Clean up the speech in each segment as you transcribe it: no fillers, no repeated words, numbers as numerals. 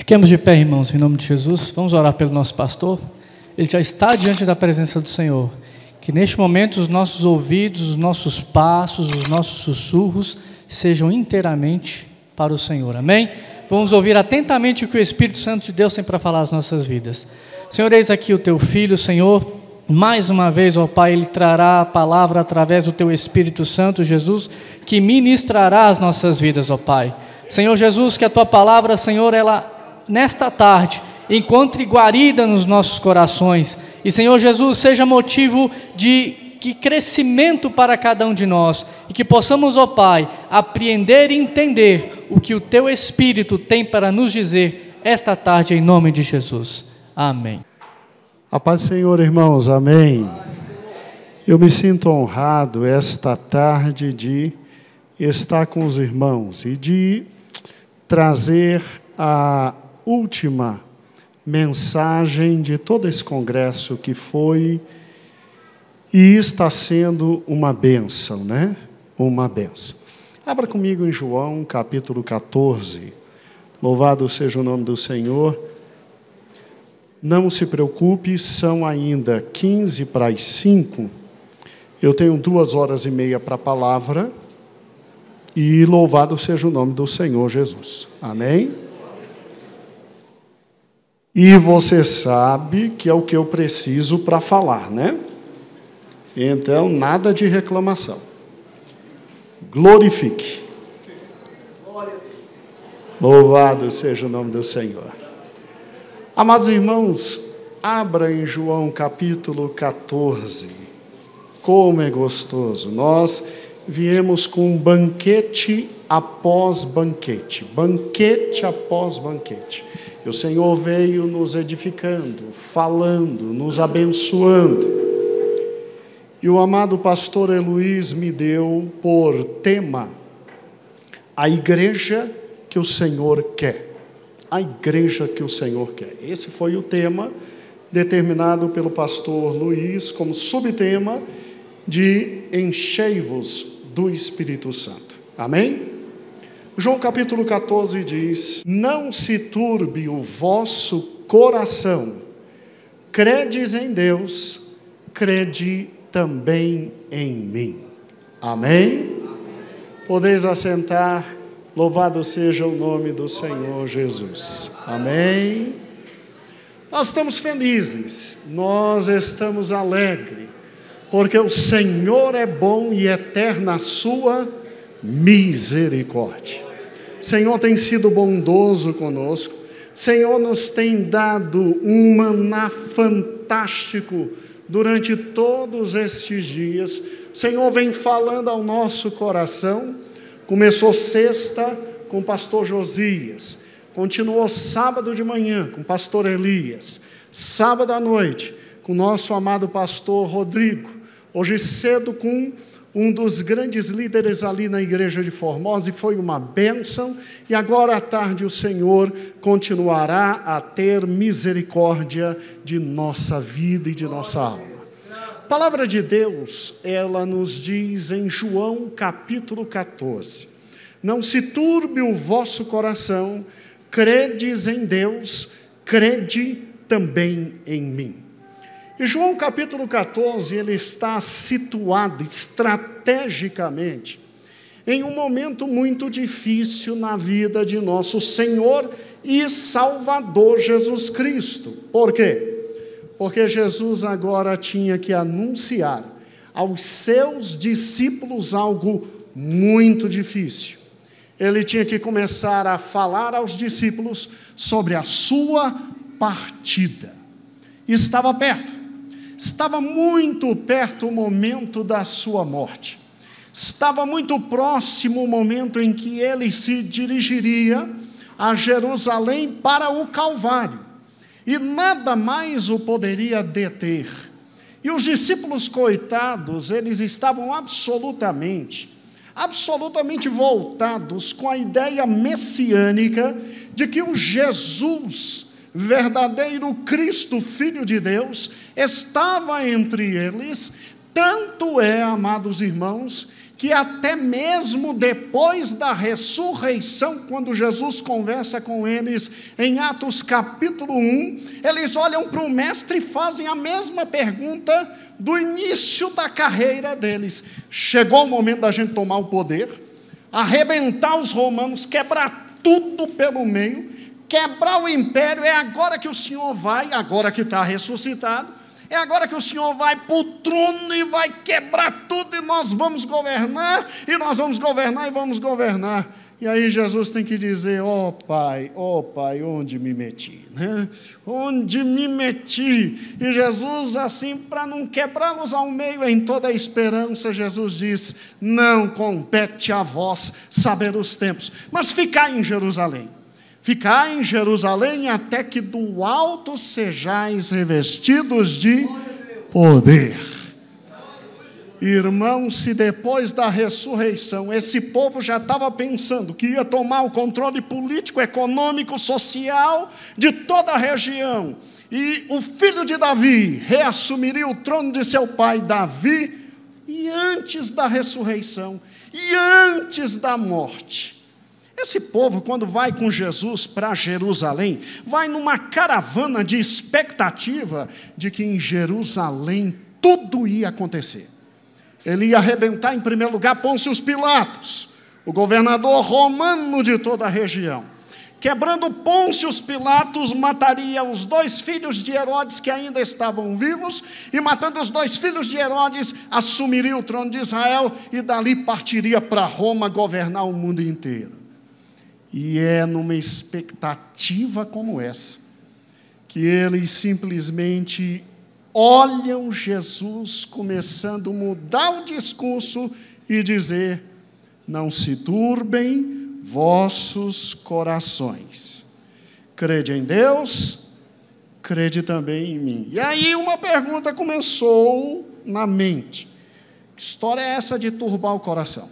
Fiquemos de pé, irmãos, em nome de Jesus. Vamos orar pelo nosso pastor. Ele já está diante da presença do Senhor. Que neste momento os nossos ouvidos, os nossos passos, os nossos sussurros sejam inteiramente para o Senhor. Amém? Vamos ouvir atentamente o que o Espírito Santo de Deus tem para falar às nossas vidas. Senhor, eis aqui o teu filho, Senhor. Mais uma vez, ó Pai, ele trará a palavra através do teu Espírito Santo, Jesus, que ministrará as nossas vidas, ó Pai. Senhor Jesus, que a tua palavra, Senhor, ela nesta tarde encontre guarida nos nossos corações, e Senhor Jesus, seja motivo de crescimento para cada um de nós, e que possamos, ó Pai, apreender e entender o que o teu Espírito tem para nos dizer esta tarde, em nome de Jesus. Amém. A paz do Senhor, irmãos, amém. Eu me sinto honrado esta tarde de estar com os irmãos e de trazer a última mensagem de todo esse congresso que foi e está sendo uma bênção, né? Uma bênção. Abra comigo em João, capítulo 14. Louvado seja o nome do Senhor. Não se preocupe, são ainda 15 para as 5. Eu tenho 2h30 para a palavra. E louvado seja o nome do Senhor Jesus. Amém? E você sabe que é o que eu preciso para falar, né? Então, nada de reclamação. Glorifique. Louvado seja o nome do Senhor. Amados irmãos, abra em João capítulo 14. Como é gostoso. Nós viemos com um banquete após banquete. Banquete após banquete. E o Senhor veio nos edificando, falando, nos abençoando. E o amado pastor Eloís me deu por tema a igreja que o Senhor quer. A igreja que o Senhor quer. Esse foi o tema determinado pelo pastor Luiz como subtema de enchei-vos do Espírito Santo. Amém? João capítulo 14 diz: não se turbe o vosso coração, credes em Deus, crede também em mim. Amém? Podeis assentar. Louvado seja o nome do Senhor Jesus. Amém? Nós estamos felizes, nós estamos alegres, porque o Senhor é bom e eterna a sua misericórdia. O Senhor tem sido bondoso conosco, o Senhor nos tem dado um maná fantástico durante todos estes dias. O Senhor vem falando ao nosso coração. Começou sexta com o pastor Josias, continuou sábado de manhã com o pastor Elias, sábado à noite com o nosso amado pastor Rodrigo, hoje cedo com um dos grandes líderes ali na igreja de Formosa, e foi uma bênção, e agora à tarde o Senhor continuará a ter misericórdia de nossa vida e de nossa alma. A palavra de Deus, ela nos diz em João capítulo 14, não se turbe o vosso coração, credes em Deus, crede também em mim. E João capítulo 14, ele está situado estrategicamente em um momento muito difícil na vida de nosso Senhor e Salvador Jesus Cristo. Por quê? Porque Jesus agora tinha que anunciar aos seus discípulos algo muito difícil. Ele tinha que começar a falar aos discípulos sobre a sua partida. Estava perto, estava muito perto o momento da sua morte. Estava muito próximo o momento em que ele se dirigiria a Jerusalém para o Calvário. E nada mais o poderia deter. E os discípulos coitados, eles estavam absolutamente voltados com a ideia messiânica de que o Jesus, verdadeiro Cristo, Filho de Deus, estava entre eles. Tanto é, amados irmãos, que até mesmo depois da ressurreição, quando Jesus conversa com eles em Atos capítulo 1, eles olham para o mestre e fazem a mesma pergunta do início da carreira deles. Chegou o momento da gente tomar o poder, arrebentar os romanos, quebrar tudo pelo meio, quebrar o império. É agora que o Senhor vai, agora que está ressuscitado, é agora que o Senhor vai para o trono e vai quebrar tudo, e nós vamos governar, e nós vamos governar, e vamos governar. E aí Jesus tem que dizer: ó Pai, onde me meti? Né? Onde me meti? E Jesus, assim, para não quebrá-los ao meio em toda a esperança, Jesus diz: não compete a vós saber os tempos, mas ficai em Jerusalém. Ficai em Jerusalém até que do alto sejais revestidos de poder. Irmãos, se depois da ressurreição esse povo já estava pensando que ia tomar o controle político, econômico, social de toda a região, e o filho de Davi reassumiria o trono de seu pai Davi, e antes da ressurreição, e antes da morte, esse povo, quando vai com Jesus para Jerusalém, vai numa caravana de expectativa de que em Jerusalém tudo ia acontecer. Ele ia arrebentar, em primeiro lugar, Pôncio Pilatos, o governador romano de toda a região. Quebrando Pôncio Pilatos, mataria os 2 filhos de Herodes que ainda estavam vivos, e matando os 2 filhos de Herodes, assumiria o trono de Israel e dali partiria para Roma governar o mundo inteiro. E é numa expectativa como essa que eles simplesmente olham Jesus começando a mudar o discurso e dizer: não se turbem vossos corações. Crede em Deus, crede também em mim. E aí uma pergunta começou na mente: que história é essa de turbar o coração?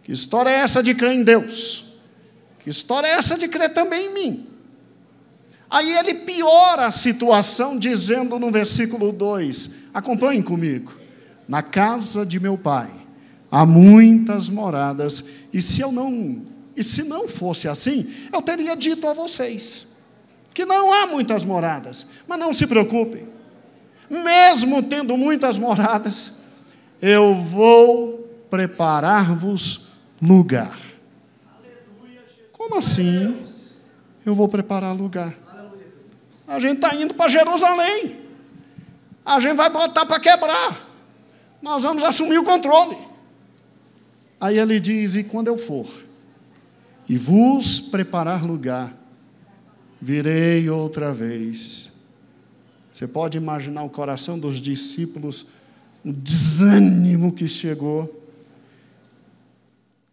Que história é essa de crer em Deus? Que história é essa de crer também em mim? Aí ele piora a situação dizendo no versículo 2, acompanhem comigo: na casa de meu pai há muitas moradas, e se não fosse assim, eu teria dito a vocês que não há muitas moradas. Mas não se preocupem, mesmo tendo muitas moradas, eu vou preparar-vos lugar. Como assim? Eu vou preparar lugar. A gente está indo para Jerusalém. A gente vai botar para quebrar. Nós vamos assumir o controle. Aí ele diz: e quando eu for e vos preparar lugar, virei outra vez. Você pode imaginar o coração dos discípulos, o desânimo que chegou.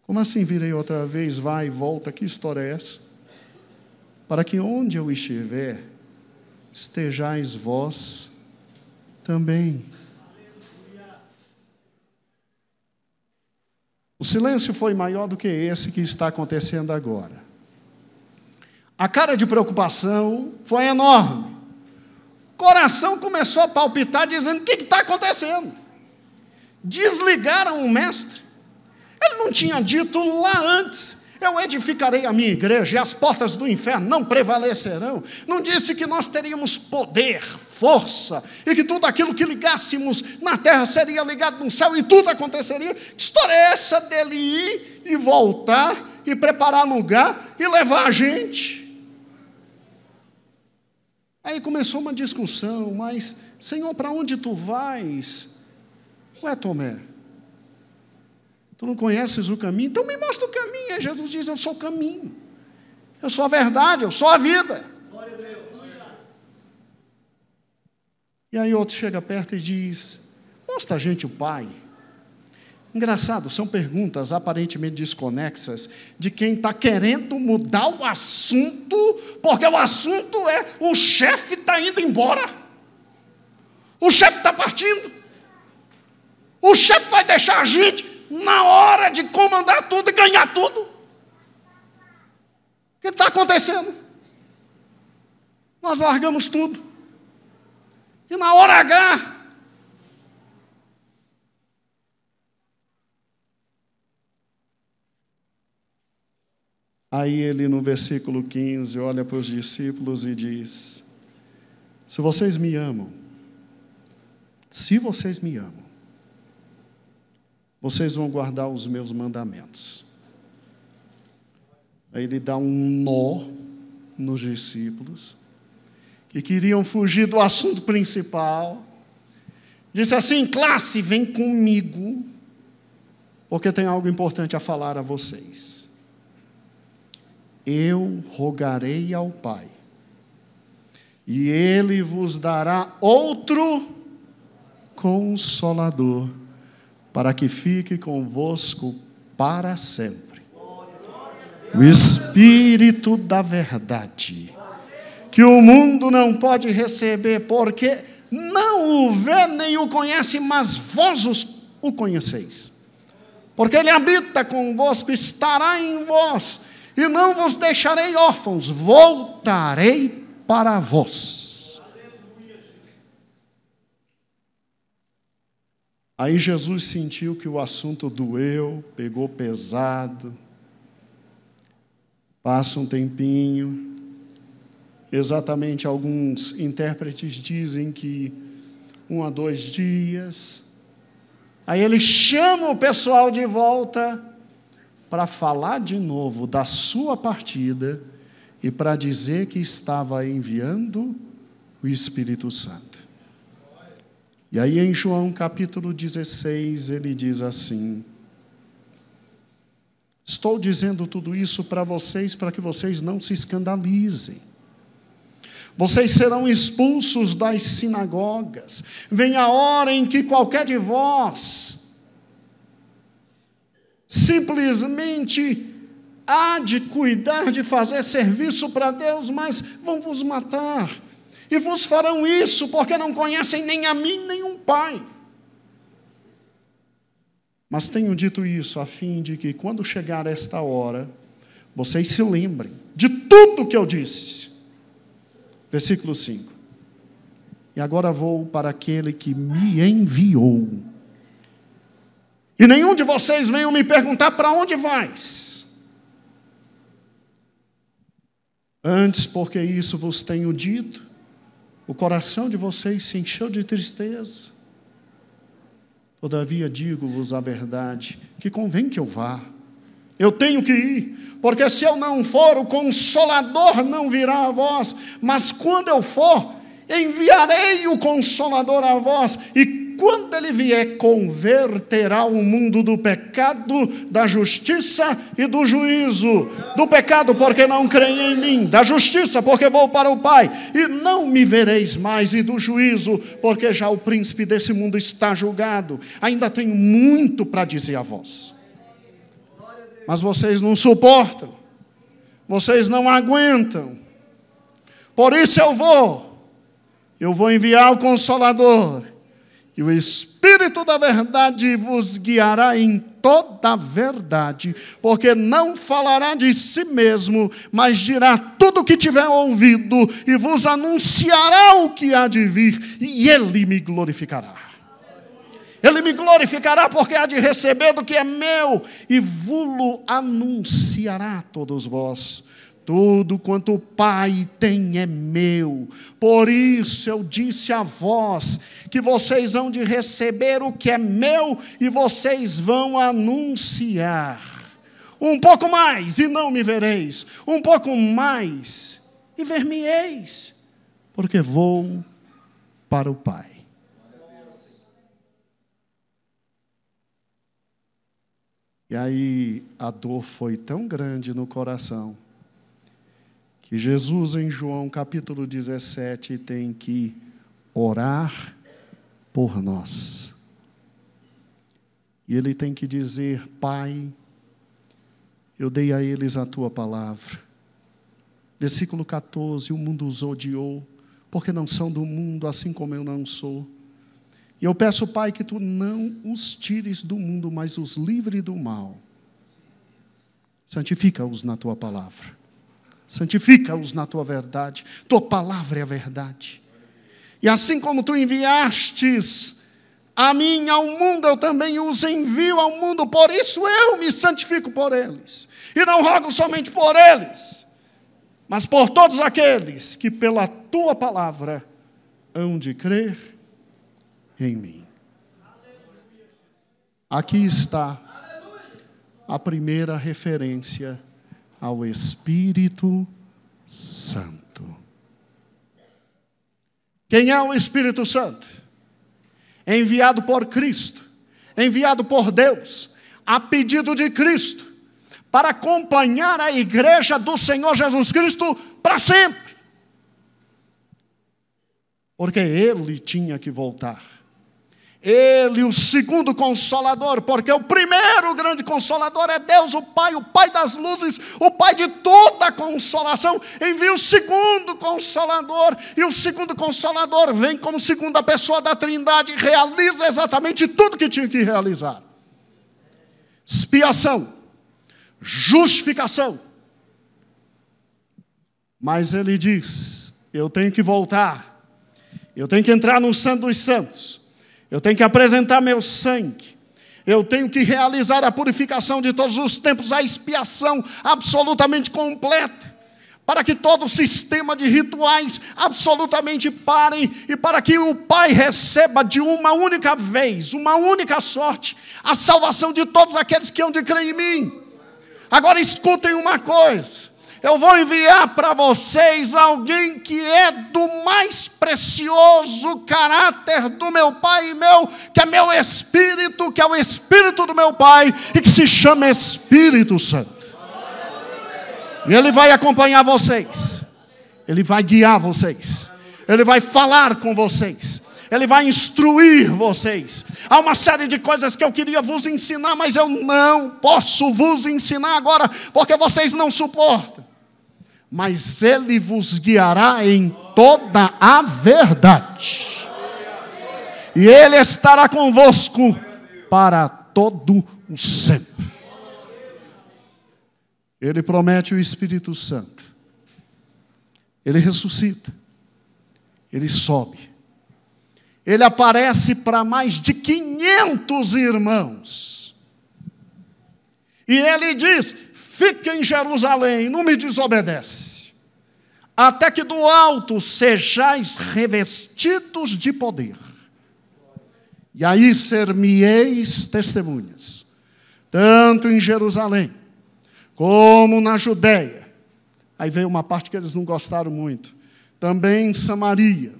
Como assim virei outra vez? Vai e volta, que história é essa? Para que onde eu estiver, estejais vós também. O silêncio foi maior do que esse que está acontecendo agora. A cara de preocupação foi enorme. O coração começou a palpitar, dizendo: o que está acontecendo? Desligaram o mestre. Ele não tinha dito lá antes: eu edificarei a minha igreja e as portas do inferno não prevalecerão? Não disse que nós teríamos poder, força, e que tudo aquilo que ligássemos na terra seria ligado no céu e tudo aconteceria? Que história é essa dele ir e voltar e preparar lugar e levar a gente? Aí começou uma discussão: mas Senhor, para onde tu vais? Ué, Tomé, tu não conheces o caminho? Então me mostra o caminho. Aí Jesus diz: eu sou o caminho, eu sou a verdade, eu sou a vida. Glória a Deus. E aí outro chega perto e diz: mostra a gente o Pai. Engraçado, são perguntas aparentemente desconexas de quem está querendo mudar o assunto, porque o assunto é: o chefe está indo embora, o chefe está partindo, o chefe vai deixar a gente na hora de comandar tudo e ganhar tudo. O que está acontecendo? Nós largamos tudo. E na hora H, Aí ele, no versículo 15, olha para os discípulos e diz: se vocês me amam, vocês vão guardar os meus mandamentos. Aí ele dá um nó nos discípulos, que queriam fugir do assunto principal. Disse assim: classe, vem comigo, porque tem algo importante a falar a vocês. Eu rogarei ao Pai, e Ele vos dará outro Consolador, para que fique convosco para sempre. O Espírito da verdade, que o mundo não pode receber, porque não o vê nem o conhece, mas vós o conheceis. Porque Ele habita convosco, estará em vós, e não vos deixarei órfãos, voltarei para vós. Aí Jesus sentiu que o assunto doeu, pegou pesado. Passa um tempinho, exatamente alguns intérpretes dizem que 1 a 2 dias. Aí ele chama o pessoal de volta para falar de novo da sua partida e para dizer que estava enviando o Espírito Santo. E aí em João capítulo 16 ele diz assim: estou dizendo tudo isso para vocês, para que vocês não se escandalizem. Vocês serão expulsos das sinagogas. Vem a hora em que qualquer de vós simplesmente há de cuidar de fazer serviço para Deus, mas vão vos matar. E vos farão isso porque não conhecem nem a mim, nem um Pai. Mas tenho dito isso a fim de que, quando chegar esta hora, vocês se lembrem de tudo que eu disse. Versículo 5. E agora vou para aquele que me enviou. E nenhum de vocês venham me perguntar: para onde vais? Antes, porque isso vos tenho dito, o coração de vocês se encheu de tristeza. Todavia digo-vos a verdade, que convém que eu vá. Eu tenho que ir, porque se eu não for, o Consolador não virá a vós. Mas quando eu for, enviarei o Consolador a vós. E quando ele vier, converterá o mundo do pecado, da justiça e do juízo. Do pecado, porque não creem em mim. Da justiça, porque vou para o Pai, e não me vereis mais. E do juízo, porque já o príncipe desse mundo está julgado. Ainda tenho muito para dizer a vós, mas vocês não suportam, vocês não aguentam. Por isso eu vou enviar o Consolador, e o Espírito da verdade vos guiará em toda a verdade, porque não falará de si mesmo, mas dirá tudo o que tiver ouvido, e vos anunciará o que há de vir, e Ele me glorificará. Ele me glorificará, porque há de receber do que é meu, e vos anunciará a todos vós. Tudo quanto o Pai tem é meu. Por isso eu disse a vós, que vocês hão de receber o que é meu, e vocês vão anunciar. Um pouco mais, e não me vereis. Um pouco mais, e ver-me-eis, porque vou para o Pai. E aí a dor foi tão grande no coração, que Jesus, em João capítulo 17, tem que orar por nós. E ele tem que dizer: Pai, eu dei a eles a tua palavra. Versículo 14, o mundo os odiou, porque não são do mundo, assim como eu não sou. E eu peço, Pai, que tu não os tires do mundo, mas os livre do mal. Santifica-os na tua palavra. Santifica-os na tua verdade. Tua palavra é a verdade. E assim como tu enviastes A mim, ao mundo, eu também os envio ao mundo, por isso eu me santifico por eles. E não rogo somente por eles, mas por todos aqueles que pela tua palavra hão de crer em mim. Aqui está a primeira referência ao Espírito Santo. Quem é o Espírito Santo? Enviado por Cristo, enviado por Deus, a pedido de Cristo, para acompanhar a igreja do Senhor Jesus Cristo para sempre. Porque Ele tinha que voltar. Ele, o segundo Consolador, porque o primeiro grande Consolador é Deus, o Pai das luzes, o Pai de toda consolação, envia o segundo Consolador, e o segundo Consolador vem como segunda pessoa da Trindade e realiza exatamente tudo que tinha que realizar. Expiação, justificação. Mas ele diz, eu tenho que voltar, eu tenho que entrar no Santo dos Santos, eu tenho que apresentar meu sangue, eu tenho que realizar a purificação de todos os tempos, a expiação absolutamente completa, para que todo o sistema de rituais absolutamente parem, e para que o Pai receba de uma única vez, uma única sorte, a salvação de todos aqueles que hão de crer em mim. Agora escutem uma coisa, eu vou enviar para vocês alguém que é do mais precioso caráter do meu Pai e meu, que é meu Espírito, que é o Espírito do meu Pai, e que se chama Espírito Santo. E Ele vai acompanhar vocês, Ele vai guiar vocês, Ele vai falar com vocês, Ele vai instruir vocês. Há uma série de coisas que eu queria vos ensinar, mas eu não posso vos ensinar agora, porque vocês não suportam. Mas Ele vos guiará em toda a verdade. E Ele estará convosco para todo o sempre. Ele promete o Espírito Santo. Ele ressuscita. Ele sobe. Ele aparece para mais de 500 irmãos. E Ele diz, fique em Jerusalém, não me desobedece, até que do alto sejais revestidos de poder. E aí ser-me-eis testemunhas, tanto em Jerusalém, como na Judéia. Aí veio uma parte que eles não gostaram muito. Também em Samaria,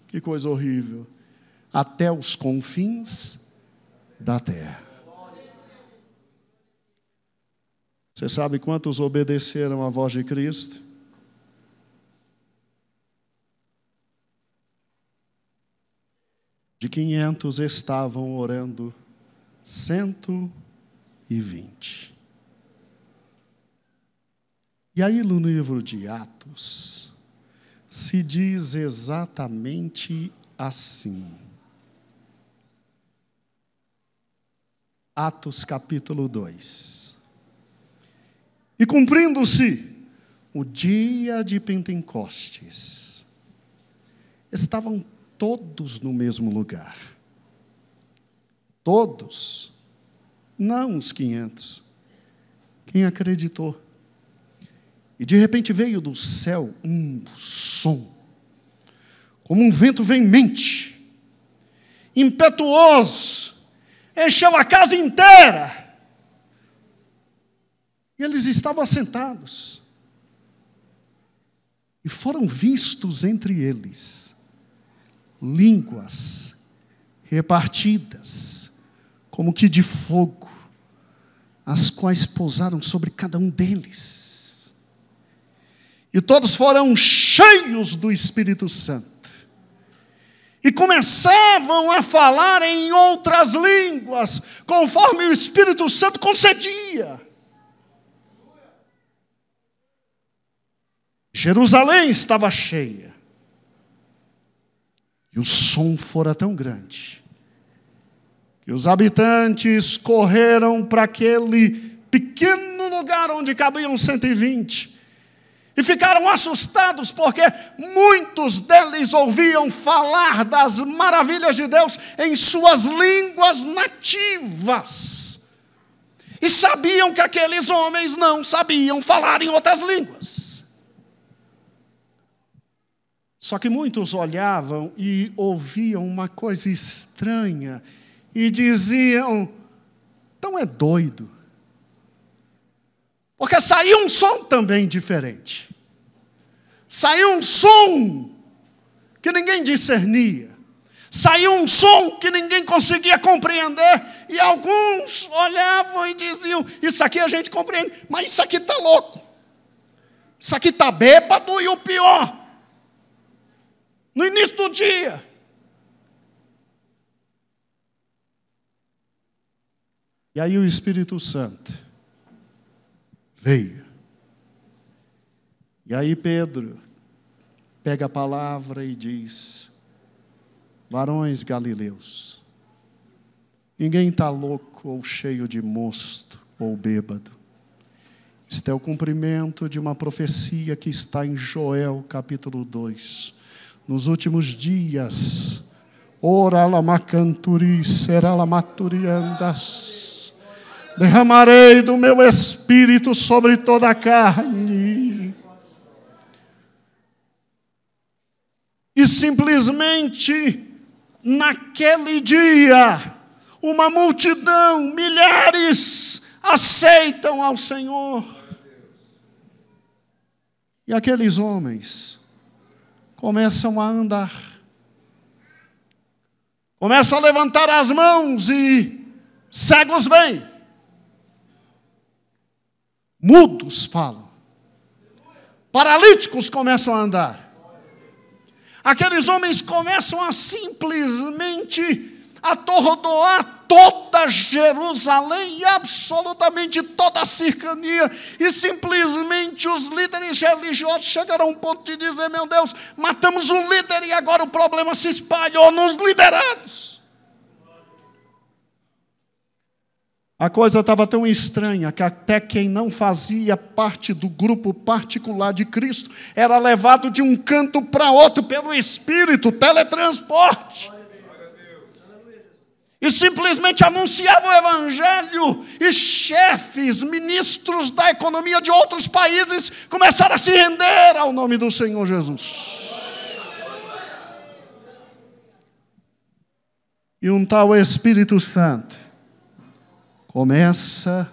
que coisa horrível, até os confins da terra. Você sabe quantos obedeceram à voz de Cristo? De 500 estavam orando 120. E aí no livro de Atos, se diz exatamente assim. Atos capítulo 2. E cumprindo-se o dia de Pentecostes, estavam todos no mesmo lugar. Todos, não os 500. Quem acreditou? E de repente veio do céu um som, como um vento veemente, impetuoso, encheu a casa inteira. E eles estavam assentados. E foram vistos entre eles línguas repartidas, como que de fogo, as quais pousaram sobre cada um deles. E todos foram cheios do Espírito Santo. E começavam a falar em outras línguas, conforme o Espírito Santo concedia. Jerusalém estava cheia. E o som fora tão grande, que os habitantes correram para aquele pequeno lugar onde cabiam 120. E ficaram assustados, porque muitos deles ouviam falar das maravilhas de Deus em suas línguas nativas. E sabiam que aqueles homens não sabiam falar em outras línguas. Só que muitos olhavam e ouviam uma coisa estranha e diziam: então é doido. Porque saiu um som também diferente. Saiu um som que ninguém discernia. Saiu um som que ninguém conseguia compreender. E alguns olhavam e diziam: isso aqui a gente compreende, mas isso aqui está louco. Isso aqui está bêbado e o pior, no início do dia. E aí o Espírito Santo veio. E aí Pedro pega a palavra e diz: varões galileus, ninguém está louco ou cheio de mosto ou bêbado. Isto é o cumprimento de uma profecia que está em Joel capítulo 2. Nos últimos dias, ora lamacanturi será lamaturiandas, derramarei do meu espírito sobre toda a carne. E simplesmente, naquele dia, uma multidão, milhares, aceitam ao Senhor. E aqueles homens começam a andar. Começam a levantar as mãos e cegos vêm. Mudos falam. Paralíticos começam a andar. Aqueles homens começam a simplesmente atordoar toda Jerusalém e absolutamente toda a cercania. E simplesmente os líderes religiosos chegaram a um ponto de dizer: meu Deus, matamos o líder e agora o problema se espalhou nos liderados. A coisa estava tão estranha que até quem não fazia parte do grupo particular de Cristo era levado de um canto para outro pelo Espírito, teletransporte. E simplesmente anunciava o Evangelho, e chefes, ministros da economia de outros países começaram a se render ao nome do Senhor Jesus. E um tal Espírito Santo começa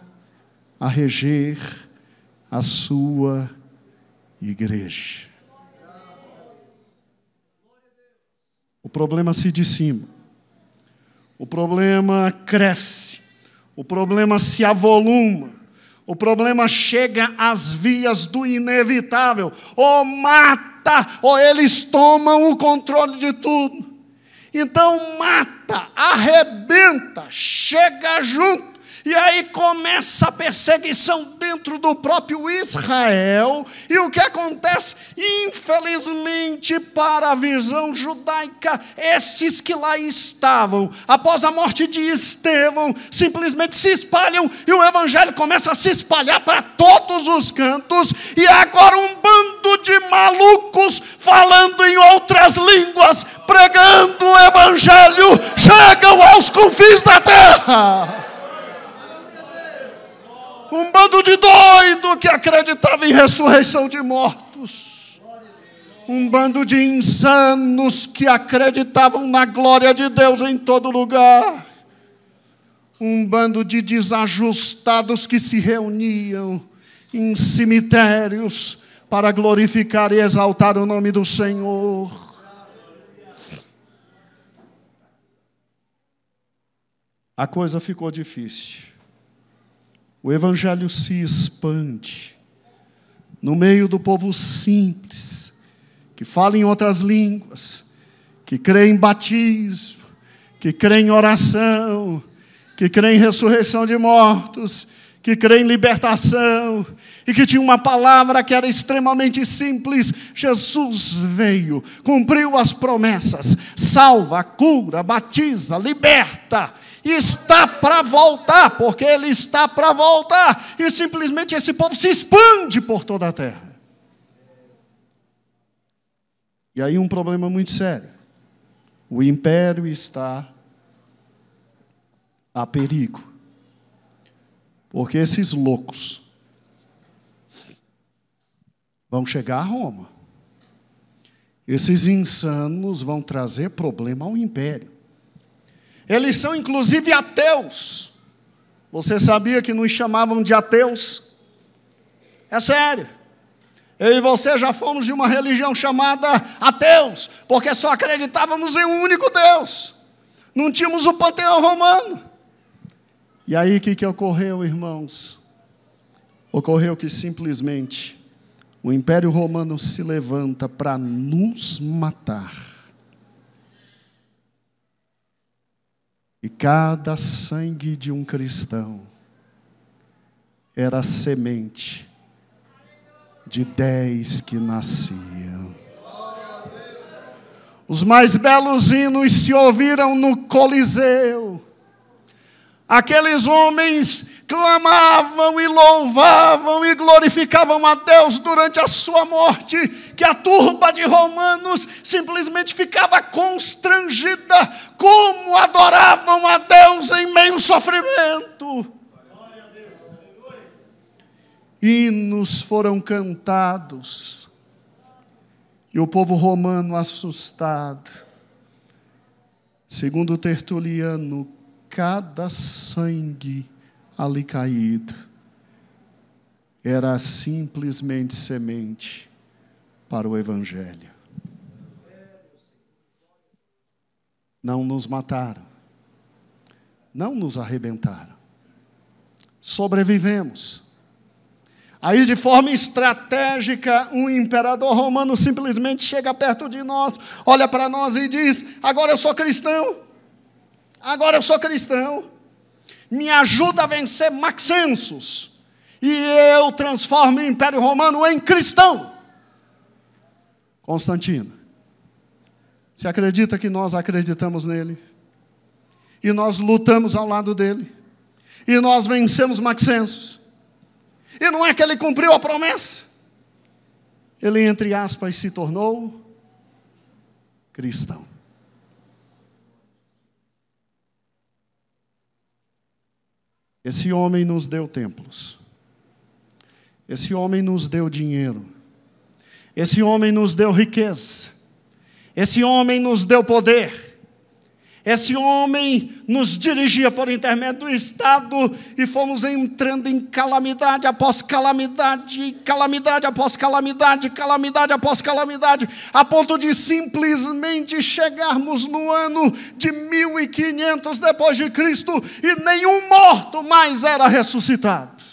a reger a sua igreja. O problema se dissima. O problema cresce. O problema se avoluma. O problema chega às vias do inevitável. Ou mata, ou eles tomam o controle de tudo. Então mata, arrebenta, chega junto. E aí começa a perseguição dentro do próprio Israel. E o que acontece? Infelizmente, para a visão judaica, esses que lá estavam, após a morte de Estevão, simplesmente se espalham. E o Evangelho começa a se espalhar para todos os cantos. E agora um bando de malucos falando em outras línguas, pregando o Evangelho, chegam aos confins da terra. Um bando de doido que acreditava em ressurreição de mortos. Um bando de insanos que acreditavam na glória de Deus em todo lugar. Um bando de desajustados que se reuniam em cemitérios para glorificar e exaltar o nome do Senhor. A coisa ficou difícil. O Evangelho se expande no meio do povo simples, que fala em outras línguas, que crê em batismo, que crê em oração, que crê em ressurreição de mortos, que crê em libertação, e que tinha uma palavra que era extremamente simples. Jesus veio, cumpriu as promessas, salva, cura, batiza, liberta, e está para voltar, porque Ele está para voltar. E simplesmente esse povo se expande por toda a terra. E aí um problema muito sério. O império está a perigo. Porque esses loucos vão chegar a Roma. Esses insanos vão trazer problema ao império. Eles são inclusive ateus. Você sabia que nos chamavam de ateus? É sério. Eu e você já fomos de uma religião chamada ateus, porque só acreditávamos em um único Deus. Não tínhamos o panteão romano. E aí o que ocorreu, irmãos? Ocorreu que simplesmente o Império Romano se levanta para nos matar. E cada sangue de um cristão era a semente de 10 que nasciam. Os mais belos hinos se ouviram no Coliseu. Aqueles homens clamavam e louvavam e glorificavam a Deus durante a sua morte, que a turba de romanos simplesmente ficava constrangida como adoravam a Deus em meio ao sofrimento. Hinos foram cantados e o povo romano assustado. Segundo Tertuliano, cada sangue ali caído era simplesmente semente para o Evangelho. Não nos mataram, não nos arrebentaram, sobrevivemos. Aí, de forma estratégica, um imperador romano simplesmente chega perto de nós, olha para nós e diz: agora eu sou cristão, agora eu sou cristão, me ajuda a vencer Maxensus, e eu transformo o Império Romano em cristão. Constantino, você acredita que nós acreditamos nele? E nós lutamos ao lado dele? E nós vencemos Maxensus? E não é que ele cumpriu a promessa? Ele, entre aspas, se tornou cristão. Esse homem nos deu templos. Esse homem nos deu dinheiro. Esse homem nos deu riqueza. Esse homem nos deu poder. Esse homem nos dirigia por intermédio do Estado e fomos entrando em calamidade após calamidade, calamidade após calamidade, calamidade após calamidade, a ponto de simplesmente chegarmos no ano de 1500 depois de Cristo e nenhum morto mais era ressuscitado.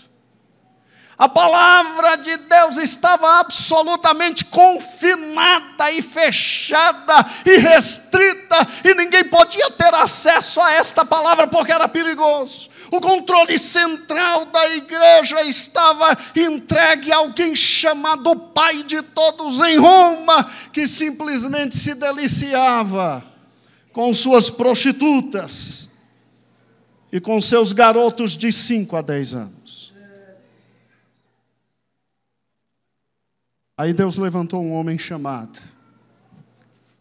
A palavra de Deus estava absolutamente confinada e fechada e restrita, e ninguém podia ter acesso a esta palavra porque era perigoso. O controle central da igreja estava entregue a alguém chamado Pai de Todos em Roma, que simplesmente se deliciava com suas prostitutas e com seus garotos de 5 a 10 anos. Aí Deus levantou um homem chamado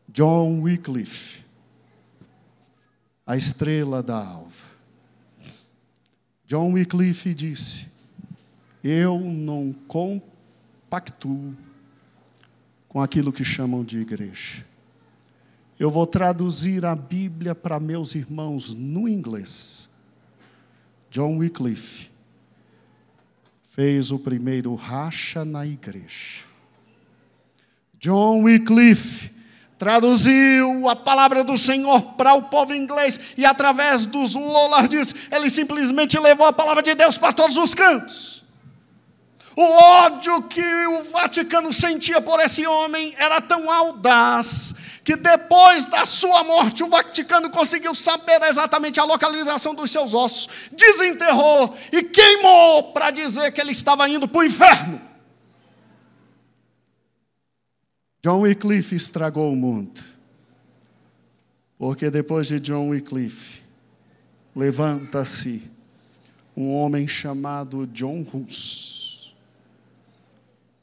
John Wycliffe, a estrela da alva. John Wycliffe disse: eu não compactuo com aquilo que chamam de igreja. Eu vou traduzir a Bíblia para meus irmãos no inglês. John Wycliffe fez o primeiro racha na igreja. John Wycliffe traduziu a palavra do Senhor para o povo inglês e através dos Lollards, ele simplesmente levou a palavra de Deus para todos os cantos. O ódio que o Vaticano sentia por esse homem era tão audaz que depois da sua morte o Vaticano conseguiu saber exatamente a localização dos seus ossos, desenterrou e queimou para dizer que ele estava indo para o inferno. John Wycliffe estragou o mundo, porque depois de John Wycliffe, levanta-se um homem chamado John Hus.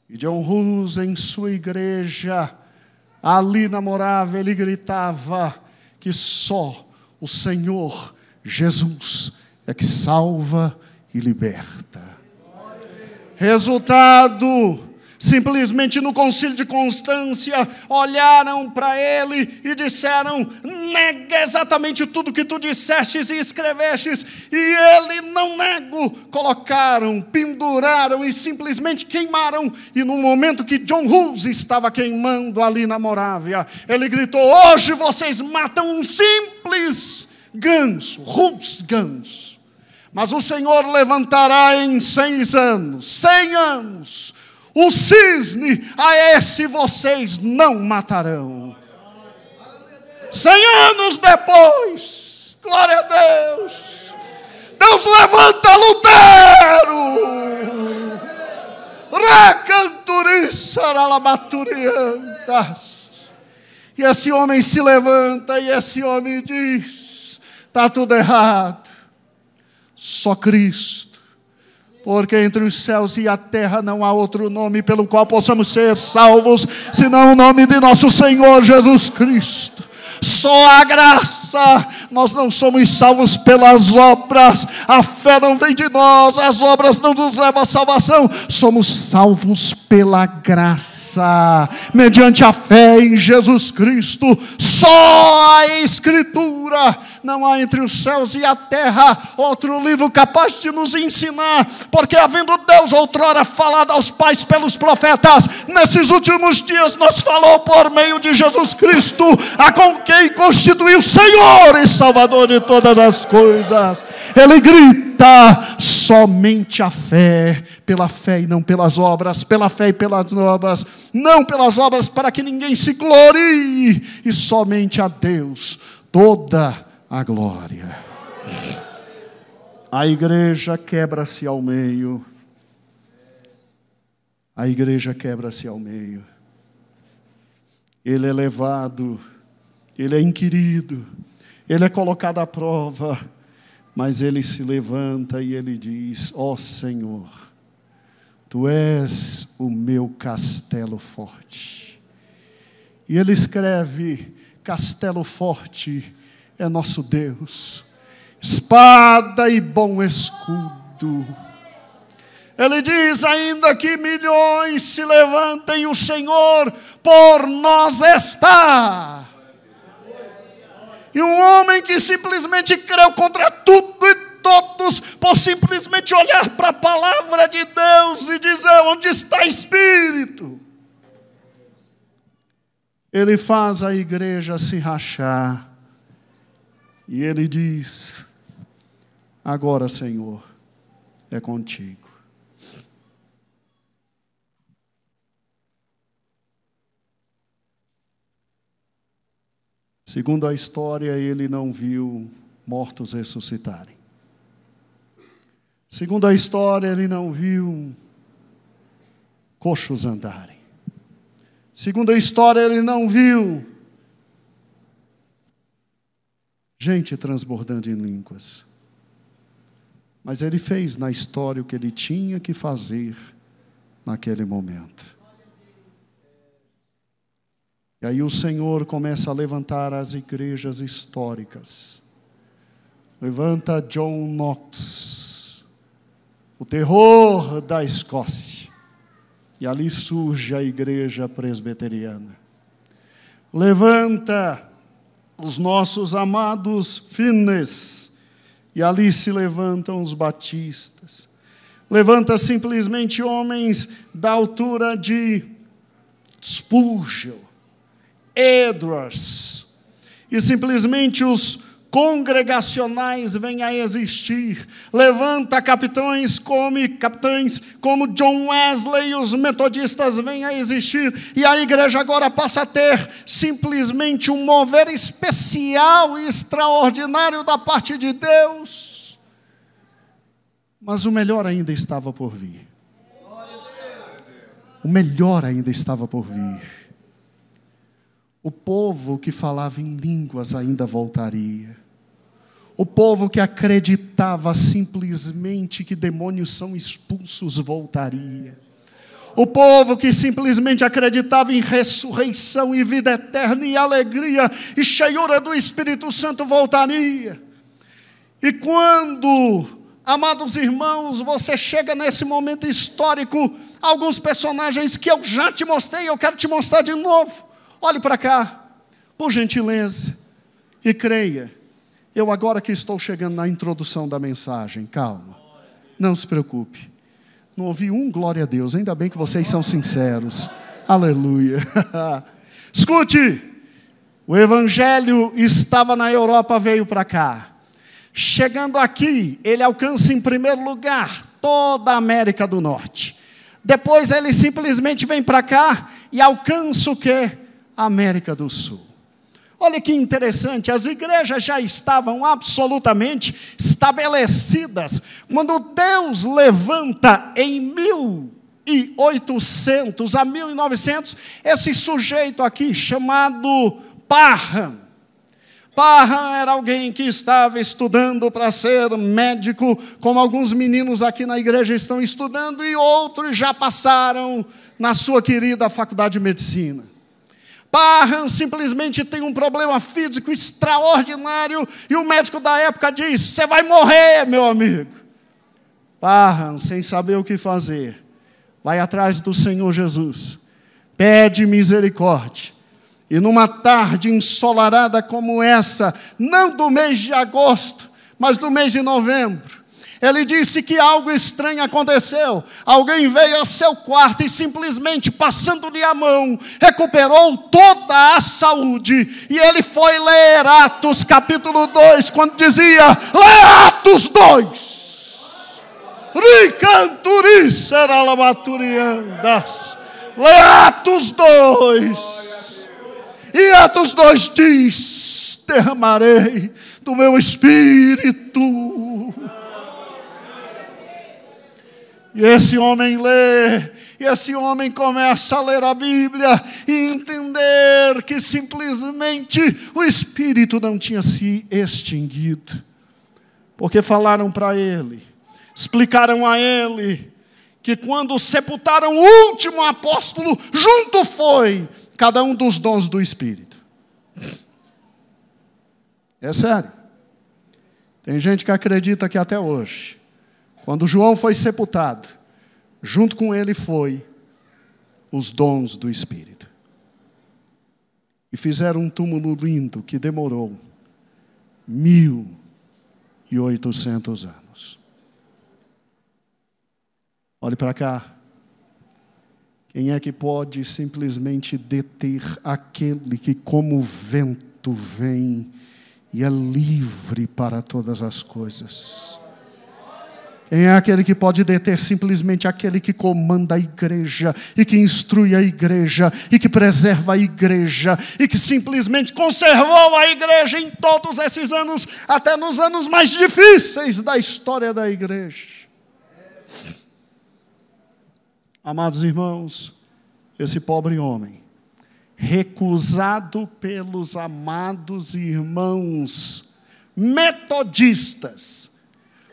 E John Hus, em sua igreja, Ali na Morávia ele gritava que só o Senhor Jesus é que salva e liberta. Resultado, simplesmente no concílio de Constância, olharam para ele e disseram: nega exatamente tudo que tu dissestes e escrevestes. E ele: não nego. Colocaram, penduraram e simplesmente queimaram. E no momento que John Hus estava queimando ali na Morávia, ele gritou: hoje vocês matam um simples ganso, Hus ganso. Mas o Senhor levantará em 100 anos, o cisne, a esse vocês não matarão. 100 anos depois, glória a Deus, Deus levanta Lutero. Recanturissaralabaturiantas. E esse homem se levanta e esse homem diz: está tudo errado. Só Cristo, porque entre os céus e a terra não há outro nome pelo qual possamos ser salvos, senão o nome de nosso Senhor Jesus Cristo. Só a graça. Nós não somos salvos pelas obras, a fé não vem de nós, as obras não nos levam à salvação. Somos salvos pela graça, mediante a fé em Jesus Cristo. Só a Escritura. Não há entre os céus e a terra outro livro capaz de nos ensinar, porque havendo Deus outrora falado aos pais pelos profetas, nesses últimos dias nos falou por meio de Jesus Cristo, a com quem constituiu Senhor e Salvador de todas as coisas. Ele grita: somente a fé, pela fé e não pelas obras, pela fé e pelas obras, não pelas obras, para que ninguém se glorie, e somente a Deus toda a glória. A igreja quebra-se ao meio. A igreja quebra-se ao meio. Ele é levado, ele é inquirido, ele é colocado à prova, mas ele se levanta e ele diz: ó Senhor, tu és o meu castelo forte. E ele escreve: castelo forte é nosso Deus, espada e bom escudo. Ele diz ainda que milhões se levantem, o Senhor por nós está. E um homem que simplesmente creu contra tudo e todos, por simplesmente olhar para a palavra de Deus e dizer: onde está Espírito? Ele faz a igreja se rachar. E ele diz: agora, Senhor, é contigo. Segundo a história, ele não viu mortos ressuscitarem. Segundo a história, ele não viu coxos andarem. Segundo a história, ele não viu gente transbordando em línguas. Mas ele fez na história o que ele tinha que fazer naquele momento. E aí o Senhor começa a levantar as igrejas históricas. Levanta John Knox, o terror da Escócia. E ali surge a igreja presbiteriana. Levanta os nossos amados Finnes, e ali se levantam os batistas. Levanta simplesmente homens da altura de Spurgeon, Edwards, e simplesmente os congregacionais vêm a existir. Levanta capitães como John Wesley, e os metodistas vêm a existir, e a igreja agora passa a ter simplesmente um mover especial e extraordinário da parte de Deus. Mas o melhor ainda estava por vir. O melhor ainda estava por vir. O povo que falava em línguas ainda voltaria. O povo que acreditava simplesmente que demônios são expulsos voltaria. O povo que simplesmente acreditava em ressurreição e vida eterna e alegria e cheiura do Espírito Santo voltaria. E quando, amados irmãos, você chega nesse momento histórico, alguns personagens que eu já te mostrei, eu quero te mostrar de novo. Olhe para cá, por gentileza, e creia. Eu agora que estou chegando na introdução da mensagem, calma, não se preocupe. Não ouvi glória a Deus, ainda bem que vocês são sinceros. Aleluia. Escute, o evangelho estava na Europa, veio para cá. Chegando aqui, ele alcança em primeiro lugar toda a América do Norte. Depois ele simplesmente vem para cá e alcança o quê? A América do Sul. Olha que interessante, as igrejas já estavam absolutamente estabelecidas. Quando Deus levanta em 1800 a 1900, esse sujeito aqui chamado Parham. Parham era alguém que estava estudando para ser médico, como alguns meninos aqui na igreja estão estudando, e outros já passaram na sua querida faculdade de medicina. Parham simplesmente tem um problema físico extraordinário, e o médico da época diz: você vai morrer, meu amigo. Parham, sem saber o que fazer, vai atrás do Senhor Jesus, pede misericórdia. E numa tarde ensolarada como essa, não do mês de agosto, mas do mês de novembro, ele disse que algo estranho aconteceu. Alguém veio ao seu quarto e simplesmente, passando-lhe a mão, recuperou toda a saúde. E ele foi ler Atos capítulo 2, quando dizia: lê Atos 2. Lê Atos 2. E Atos 2 diz: derramarei do meu espírito. E esse homem lê, e esse homem começa a ler a Bíblia e entender que simplesmente o Espírito não tinha se extinguido. Porque falaram para ele, explicaram a ele, que quando sepultaram o último apóstolo, junto foi cada um dos dons do Espírito. É sério. Tem gente que acredita que até hoje, quando João foi sepultado, junto com ele foi os dons do Espírito. E fizeram um túmulo lindo que demorou 1800 anos. Olhe para cá. Quem é que pode simplesmente deter aquele que como vento vem e é livre para todas as coisas? Quem é aquele que pode deter simplesmente aquele que comanda a igreja, e que instrui a igreja, e que preserva a igreja, e que simplesmente conservou a igreja em todos esses anos, até nos anos mais difíceis da história da igreja? Amados irmãos, esse pobre homem, recusado pelos amados irmãos metodistas,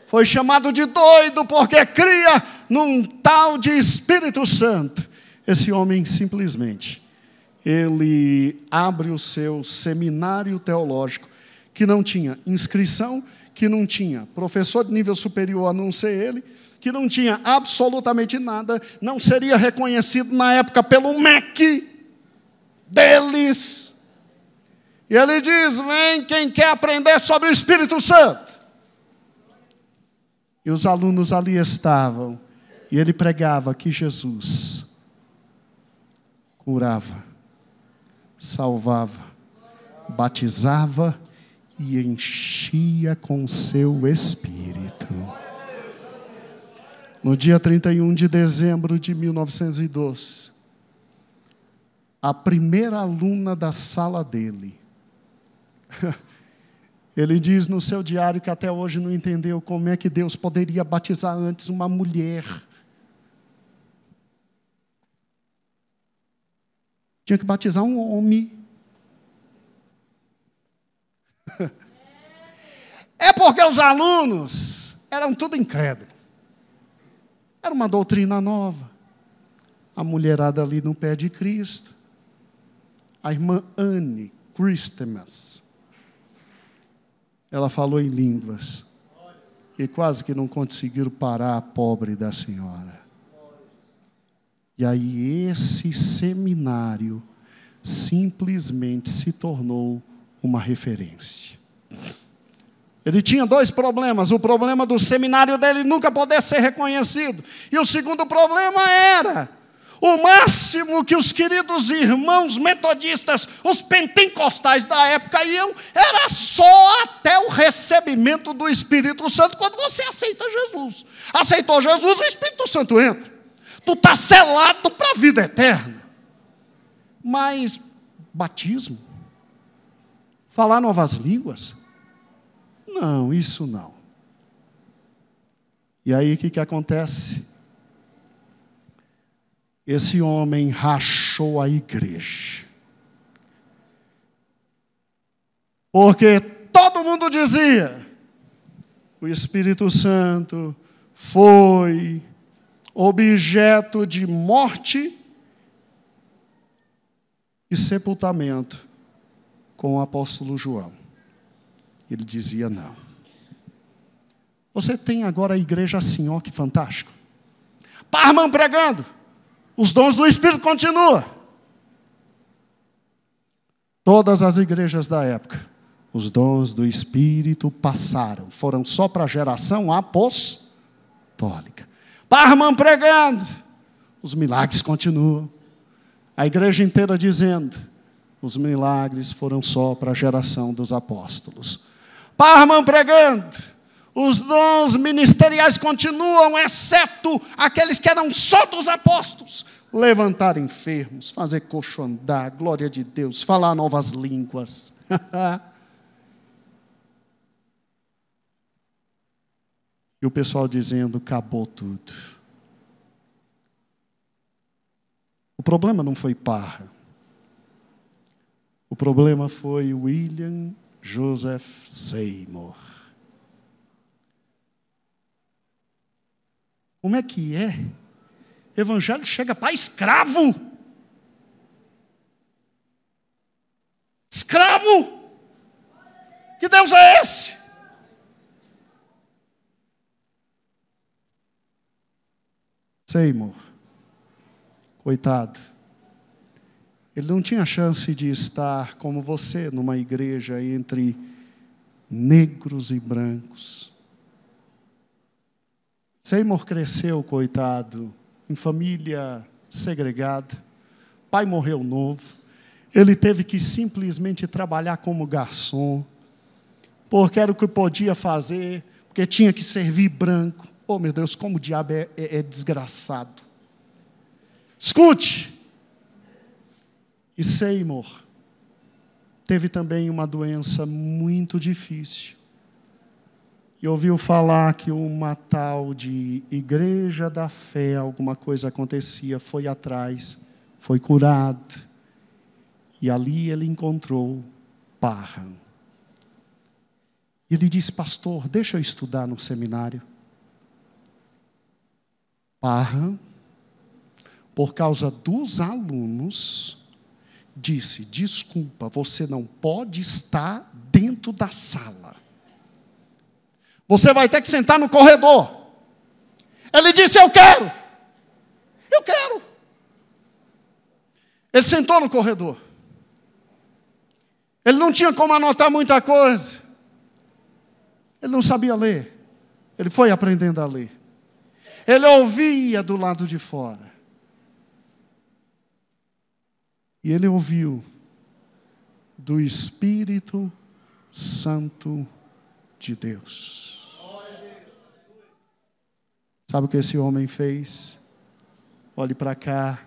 foi chamado de doido porque cria num tal de Espírito Santo. Esse homem simplesmente, ele abre o seu seminário teológico, que não tinha inscrição, que não tinha professor de nível superior a não ser ele, que não tinha absolutamente nada, não seria reconhecido na época pelo MEC deles. E ele diz: vem quem quer aprender sobre o Espírito Santo. E os alunos ali estavam, e ele pregava que Jesus curava, salvava, batizava e enchia com seu Espírito. No dia 31 de dezembro de 1912, a primeira aluna da sala dele, ele diz no seu diário que até hoje não entendeu como é que Deus poderia batizar antes uma mulher. Tinha que batizar um homem. É porque os alunos eram tudo incrédulos. Era uma doutrina nova. a mulherada ali no pé de Cristo. A irmã Anne Christmas. Ela falou em línguas. E quase que não conseguiram parar a pobre da senhora. E aí esse seminário simplesmente se tornou uma referência. Ele tinha 2 problemas. O problema do seminário dele nunca poder ser reconhecido. E o segundo problema era o máximo que os queridos irmãos metodistas, os pentecostais da época iam, era só até o recebimento do Espírito Santo quando você aceita Jesus. Aceitou Jesus, o Espírito Santo entra. Tu está selado para a vida eterna. Mas batismo? Falar novas línguas? Não, isso não. E aí o que acontece? Esse homem rachou a igreja. Porque todo mundo dizia, o Espírito Santo foi objeto de morte e sepultamento com o apóstolo João. Ele dizia não. Você tem agora a igreja assim, ó, que fantástico. Parman pregando. Os dons do Espírito continuam. Todas as igrejas da época, os dons do Espírito passaram. Foram só para a geração apostólica. Parman pregando. Os milagres continuam. A igreja inteira dizendo, os milagres foram só para a geração dos apóstolos. Parman pregando. Os dons ministeriais continuam, exceto aqueles que eram só dos apóstolos. Levantar enfermos, fazer coxo andar, glória de Deus, falar novas línguas. E o pessoal dizendo, acabou tudo. O problema não foi Parham. O problema foi William Joseph Seymour. Como é que é? Evangelho chega para escravo. Escravo? Que Deus é esse? Seymour, coitado. Ele não tinha chance de estar como você numa igreja entre negros e brancos. Seymour cresceu, coitado, em família segregada. Pai morreu novo. Ele teve que simplesmente trabalhar como garçom, porque era o que podia fazer, porque tinha que servir branco. Oh, meu Deus, como o diabo é desgraçado. Escute! E Seymour teve também uma doença muito difícil. E ouviu falar que uma tal de igreja da fé, alguma coisa acontecia, foi atrás, foi curado. E ali ele encontrou Parham. Ele disse, pastor, deixa eu estudar no seminário. Parham, por causa dos alunos, disse, desculpa, você não pode estar dentro da sala. Você vai ter que sentar no corredor. Ele disse, eu quero. Eu quero. Ele sentou no corredor. Ele não tinha como anotar muita coisa. Ele não sabia ler. Ele foi aprendendo a ler. Ele ouvia do lado de fora. E ele ouviu do Espírito Santo de Deus. Sabe o que esse homem fez? Olhe para cá.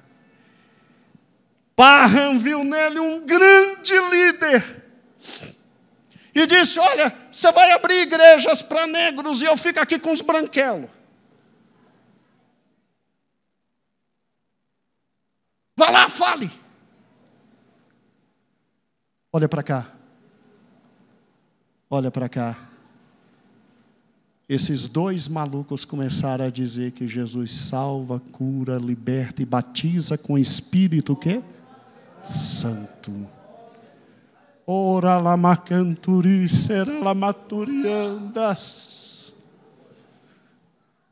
Parham viu nele um grande líder. E disse, olha, você vai abrir igrejas para negros e eu fico aqui com os branquelos. Vá lá, fale. Olha para cá. Olha para cá. esses dois malucos começaram a dizer que Jesus salva, cura, liberta e batiza com o Espírito o quê? Santo. Ora lama canturi, sera lama turiandas.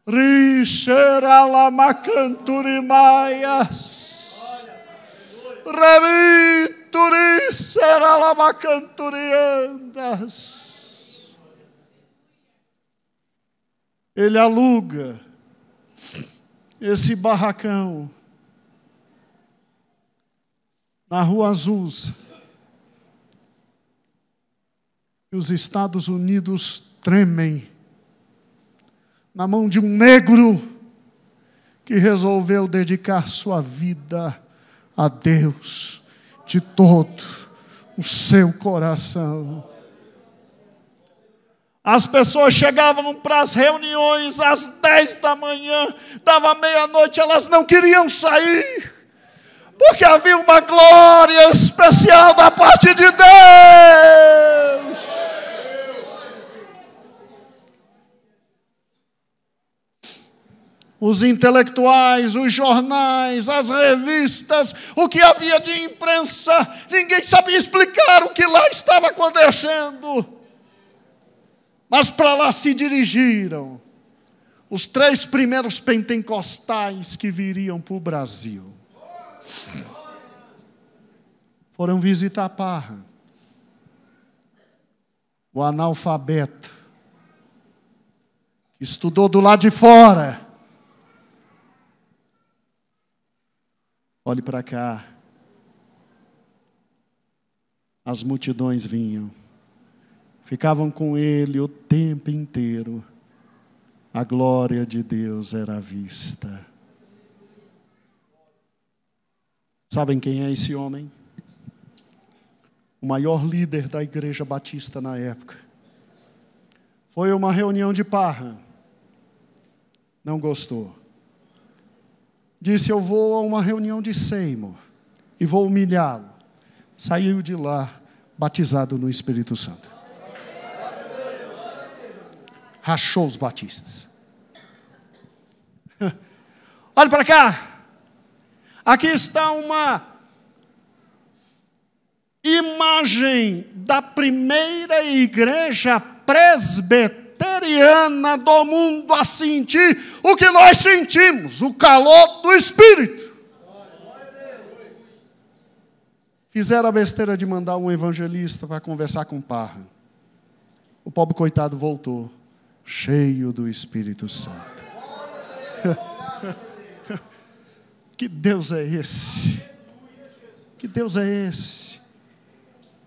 Rixera lama canturi maias. Revituri, sera lama canturiandas. Ele aluga esse barracão na Rua Azusa. E os Estados Unidos tremem na mão de um negro que resolveu dedicar sua vida a Deus de todo o seu coração. As pessoas chegavam para as reuniões às 10 da manhã, dava meia-noite, elas não queriam sair, porque havia uma glória especial da parte de Deus. Os intelectuais, os jornais, as revistas, o que havia de imprensa, ninguém sabia explicar o que lá estava acontecendo. Mas para lá se dirigiram os 3 primeiros pentecostais que viriam para o Brasil. Foram visitar Parra. O analfabeto, que estudou do lado de fora. Olhe para cá. As multidões vinham. Ficavam com ele o tempo inteiro. A glória de Deus era vista. Sabem quem é esse homem? O maior líder da Igreja Batista na época. Foi uma reunião de Parra. Não gostou. Disse: eu vou a uma reunião de Seymour e vou humilhá-lo. Saiu de lá batizado no Espírito Santo. Rachou os batistas. Olha para cá. Aqui está uma imagem da primeira igreja presbiteriana do mundo a sentir o que nós sentimos, o calor do Espírito. Fizeram a besteira de mandar um evangelista para conversar com Parra. O pobre coitado voltou, cheio do Espírito Santo. Que Deus é esse? Que Deus é esse?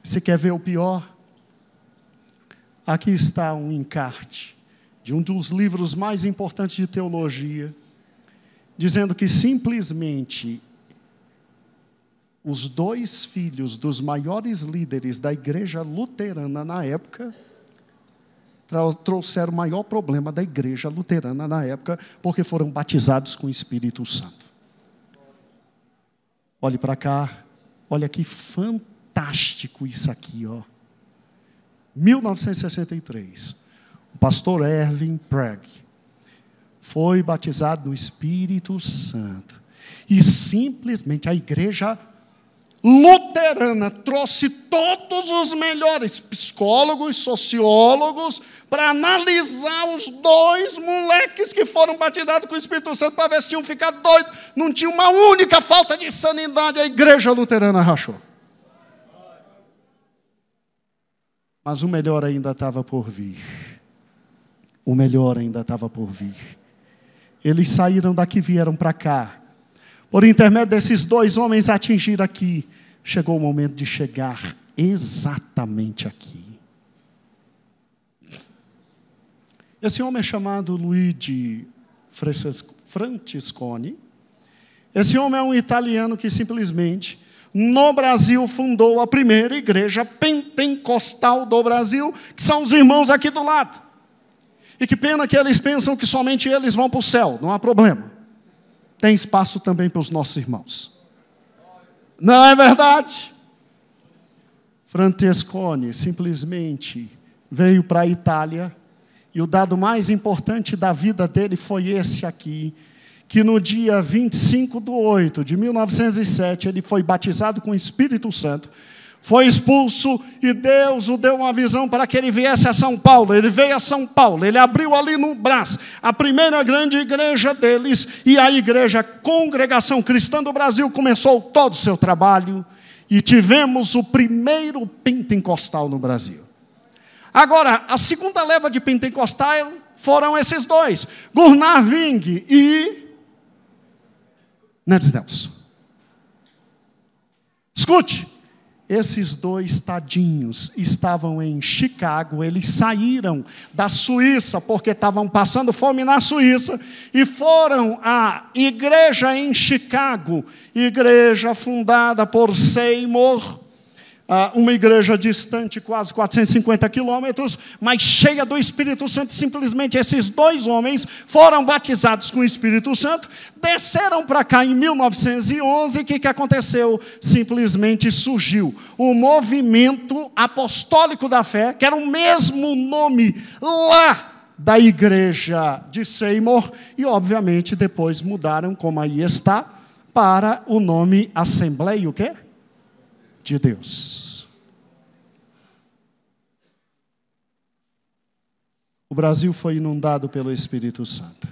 Você quer ver o pior? Aqui está um encarte de um dos livros mais importantes de teologia, dizendo que simplesmente os 2 filhos dos maiores líderes da igreja luterana na época trouxeram o maior problema da igreja luterana na época, porque foram batizados com o Espírito Santo. Olhe para cá, olha que fantástico isso aqui, ó. 1963, o pastor Erwin Preg foi batizado no Espírito Santo. E simplesmente a igreja luterana trouxe todos os melhores psicólogos, sociólogos, para analisar os 2 moleques que foram batizados com o Espírito Santo, para ver se tinham ficado doidos. Não tinha uma única falta de sanidade, a igreja luterana rachou. Mas o melhor ainda estava por vir. O melhor ainda estava por vir. Eles saíram daqui e vieram para cá. Por intermédio desses 2 homens atingiram aqui, chegou o momento de chegar exatamente aqui. Esse homem é chamado Luigi Francesconi. Esse homem é um italiano que simplesmente, no Brasil, fundou a primeira igreja pentecostal do Brasil, que são os irmãos aqui do lado. E que pena que eles pensam que somente eles vão para o céu, não há problema. Tem espaço também para os nossos irmãos. Não é verdade? Francesconi simplesmente veio para a Itália E o dado mais importante da vida dele foi esse aqui, que no dia 25/8 de 1907, ele foi batizado com o Espírito Santo, foi expulso e Deus o deu uma visão para que ele viesse a São Paulo. Ele veio a São Paulo, ele abriu ali no Brás a primeira grande igreja deles, e a igreja Congregação Cristã do Brasil começou todo o seu trabalho, e tivemos o primeiro pentecostal no Brasil. Agora, a segunda leva de pentecostal foram esses dois, Gunnar Wing e Neds Nelson. Escute, esses dois tadinhos estavam em Chicago, eles saíram da Suíça, porque estavam passando fome na Suíça, e foram à igreja em Chicago, igreja fundada por Seymour, uma igreja distante quase 450 quilômetros, mas cheia do Espírito Santo. Simplesmente esses dois homens foram batizados com o Espírito Santo, desceram para cá em 1911, o que aconteceu? Simplesmente surgiu o movimento apostólico da fé, que era o mesmo nome lá da igreja de Seymour, e obviamente depois mudaram, como aí está, para o nome Assembleia, o quê? De Deus. O Brasil foi inundado pelo Espírito Santo.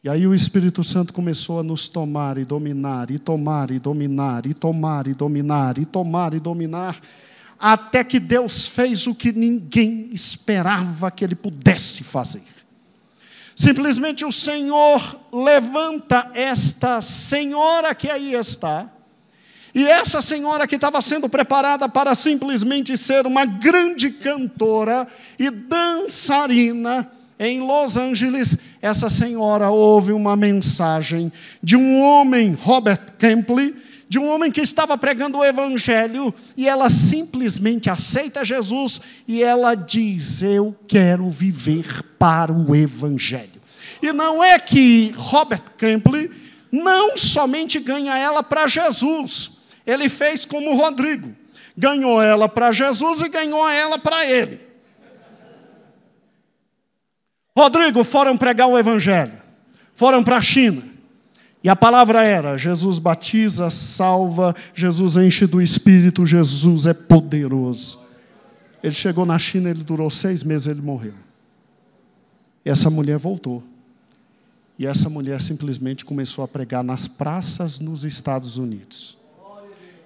E aí o Espírito Santo começou a nos tomar e dominar, e tomar e dominar, e tomar e dominar, e tomar e dominar, até que Deus fez o que ninguém esperava que Ele pudesse fazer. Simplesmente o Senhor levanta esta senhora que aí está, e essa senhora que estava sendo preparada para simplesmente ser uma grande cantora e dançarina em Los Angeles, essa senhora ouve uma mensagem de um homem, Robert Kempley, de um homem que estava pregando o Evangelho, e ela simplesmente aceita Jesus, e ela diz: eu quero viver para o Evangelho. E não é que Robert Kempley não somente ganha ela para Jesus, ele fez como o Rodrigo, ganhou ela para Jesus e ganhou ela para ele. Rodrigo foram pregar o Evangelho, foram para a China, e a palavra era: Jesus batiza, salva, Jesus enche do Espírito, Jesus é poderoso. Ele chegou na China, ele durou 6 meses, ele morreu. E essa mulher voltou, e essa mulher simplesmente começou a pregar nas praças nos Estados Unidos.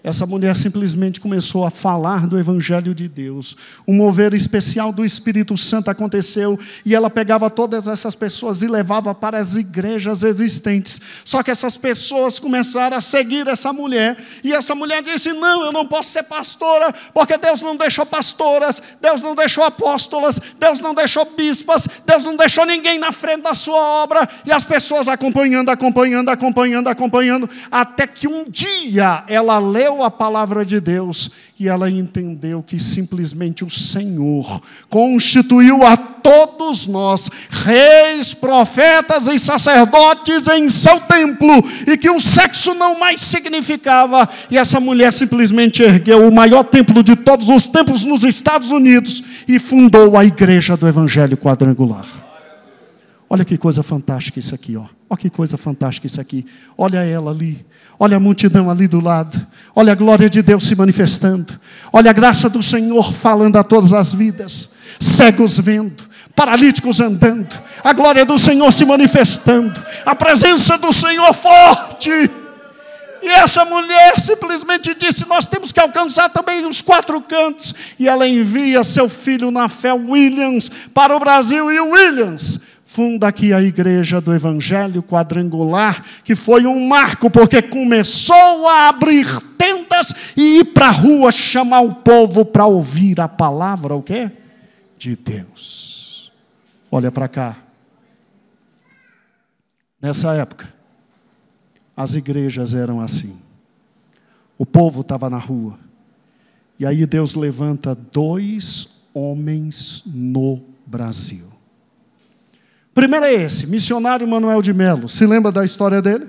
Essa mulher simplesmente começou a falar do Evangelho de Deus. Um mover especial do Espírito Santo aconteceu, e ela pegava todas essas pessoas e levava para as igrejas existentes. Só que essas pessoas começaram a seguir essa mulher, e essa mulher disse: não, eu não posso ser pastora, porque Deus não deixou pastoras, Deus não deixou apóstolas, Deus não deixou bispas, Deus não deixou ninguém na frente da sua obra. E as pessoas acompanhando, até que um dia ela leu a palavra de Deus, e ela entendeu que simplesmente o Senhor constituiu a todos nós reis, profetas e sacerdotes em seu templo, e que o sexo não mais significava. E essa mulher simplesmente ergueu o maior templo de todos os templos nos Estados Unidos e fundou a Igreja do Evangelho Quadrangular. Olha que coisa fantástica isso aqui, ó. Olha que coisa fantástica isso aqui. Olha ela ali. Olha a multidão ali do lado. Olha a glória de Deus se manifestando. Olha a graça do Senhor falando a todas as vidas. Cegos vendo, paralíticos andando. A glória do Senhor se manifestando. A presença do Senhor forte. E essa mulher simplesmente disse: nós temos que alcançar também os 4 cantos. E ela envia seu filho na fé, Williams, para o Brasil. E o Williams funda aqui a Igreja do Evangelho Quadrangular, que foi um marco, porque começou a abrir tendas e ir para a rua chamar o povo para ouvir a palavra, o quê? De Deus. Olha para cá. Nessa época, as igrejas eram assim. O povo estava na rua. E aí Deus levanta 2 homens no Brasil. Primeiro é esse, missionário Manuel de Melo. Se lembra da história dele?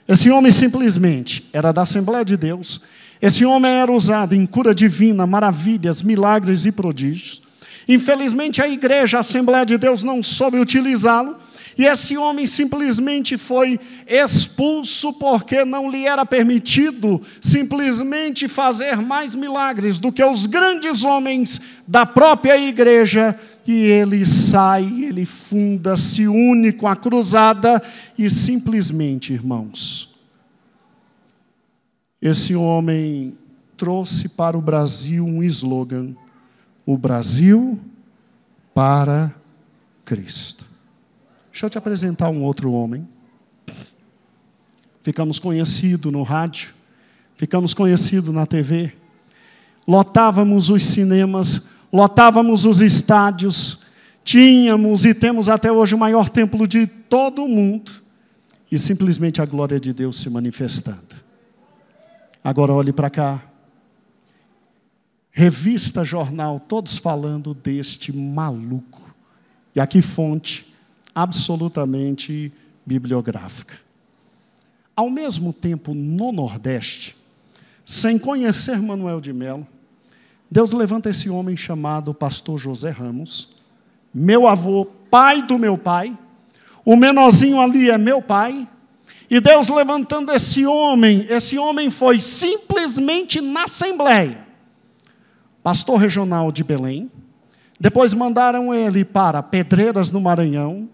Esse homem simplesmente era da Assembleia de Deus. Esse homem era usado em cura divina, maravilhas, milagres e prodígios. Infelizmente, a igreja, a Assembleia de Deus, não soube utilizá-lo. E esse homem simplesmente foi expulso porque não lhe era permitido simplesmente fazer mais milagres do que os grandes homens da própria igreja. E ele sai, ele funda, se une com a cruzada e simplesmente, irmãos, esse homem trouxe para o Brasil um slogan: o Brasil para Cristo. Deixa eu te apresentar um outro homem. Ficamos conhecidos no rádio, ficamos conhecidos na TV, lotávamos os cinemas, lotávamos os estádios, tínhamos e temos até hoje o maior templo de todo o mundo, e simplesmente a glória de Deus se manifestando. Agora olhe para cá, revista, jornal, todos falando deste maluco, e aqui fonte absolutamente bibliográfica. Ao mesmo tempo, no Nordeste, sem conhecer Manuel de Melo, Deus levanta esse homem chamado pastor José Ramos, meu avô, pai do meu pai, o menorzinho ali é meu pai, e Deus levantando esse homem foi simplesmente na Assembleia, pastor regional de Belém, depois mandaram ele para Pedreiras, no Maranhão,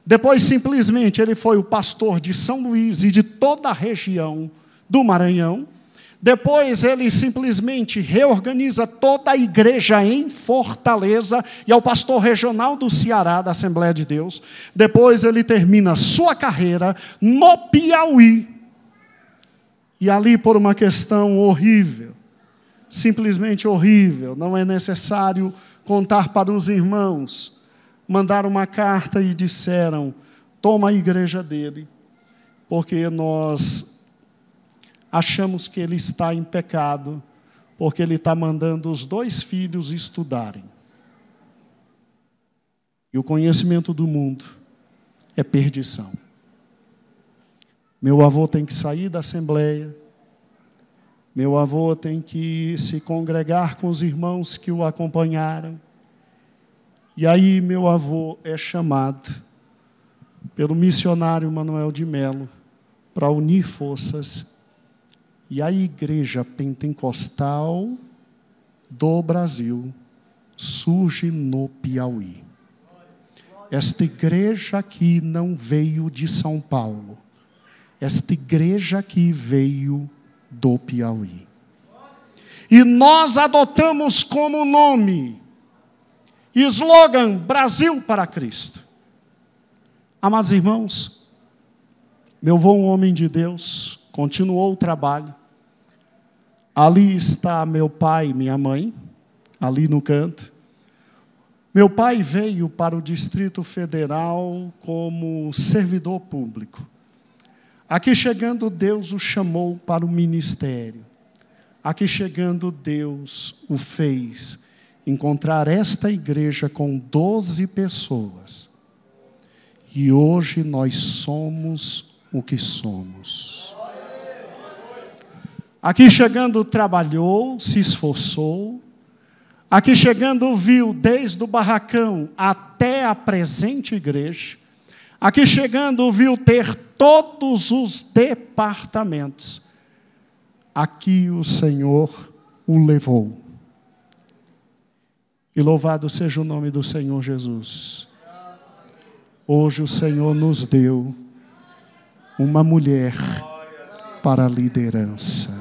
depois simplesmente ele foi o pastor de São Luís e de toda a região do Maranhão. Depois ele simplesmente reorganiza toda a igreja em Fortaleza e é o pastor regional do Ceará, da Assembleia de Deus. Depois ele termina sua carreira no Piauí. E ali, por uma questão horrível, simplesmente horrível, não é necessário contar para os irmãos, mandaram uma carta e disseram: toma a igreja dele, porque nós achamos que ele está em pecado, porque ele está mandando os 2 filhos estudarem. E o conhecimento do mundo é perdição. Meu avô tem que sair da Assembleia, meu avô tem que se congregar com os irmãos que o acompanharam. E aí meu avô é chamado pelo missionário Manuel de Melo para unir forças. E a igreja pentecostal do Brasil surge no Piauí. Esta igreja aqui não veio de São Paulo. Esta igreja aqui veio do Piauí. E nós adotamos como nome, slogan, Brasil para Cristo. Amados irmãos, meu avô, um homem de Deus, continuou o trabalho. Ali está meu pai e minha mãe, ali no canto. Meu pai veio para o Distrito Federal como servidor público. Aqui chegando, Deus o chamou para o ministério. Aqui chegando, Deus o fez encontrar esta igreja com 12 pessoas. E hoje nós somos o que somos. Aqui chegando, trabalhou, se esforçou. Aqui chegando, viu desde o barracão até a presente igreja. Aqui chegando, viu ter todos os departamentos. Aqui o Senhor o levou. E louvado seja o nome do Senhor Jesus. Hoje o Senhor nos deu uma mulher para a liderança.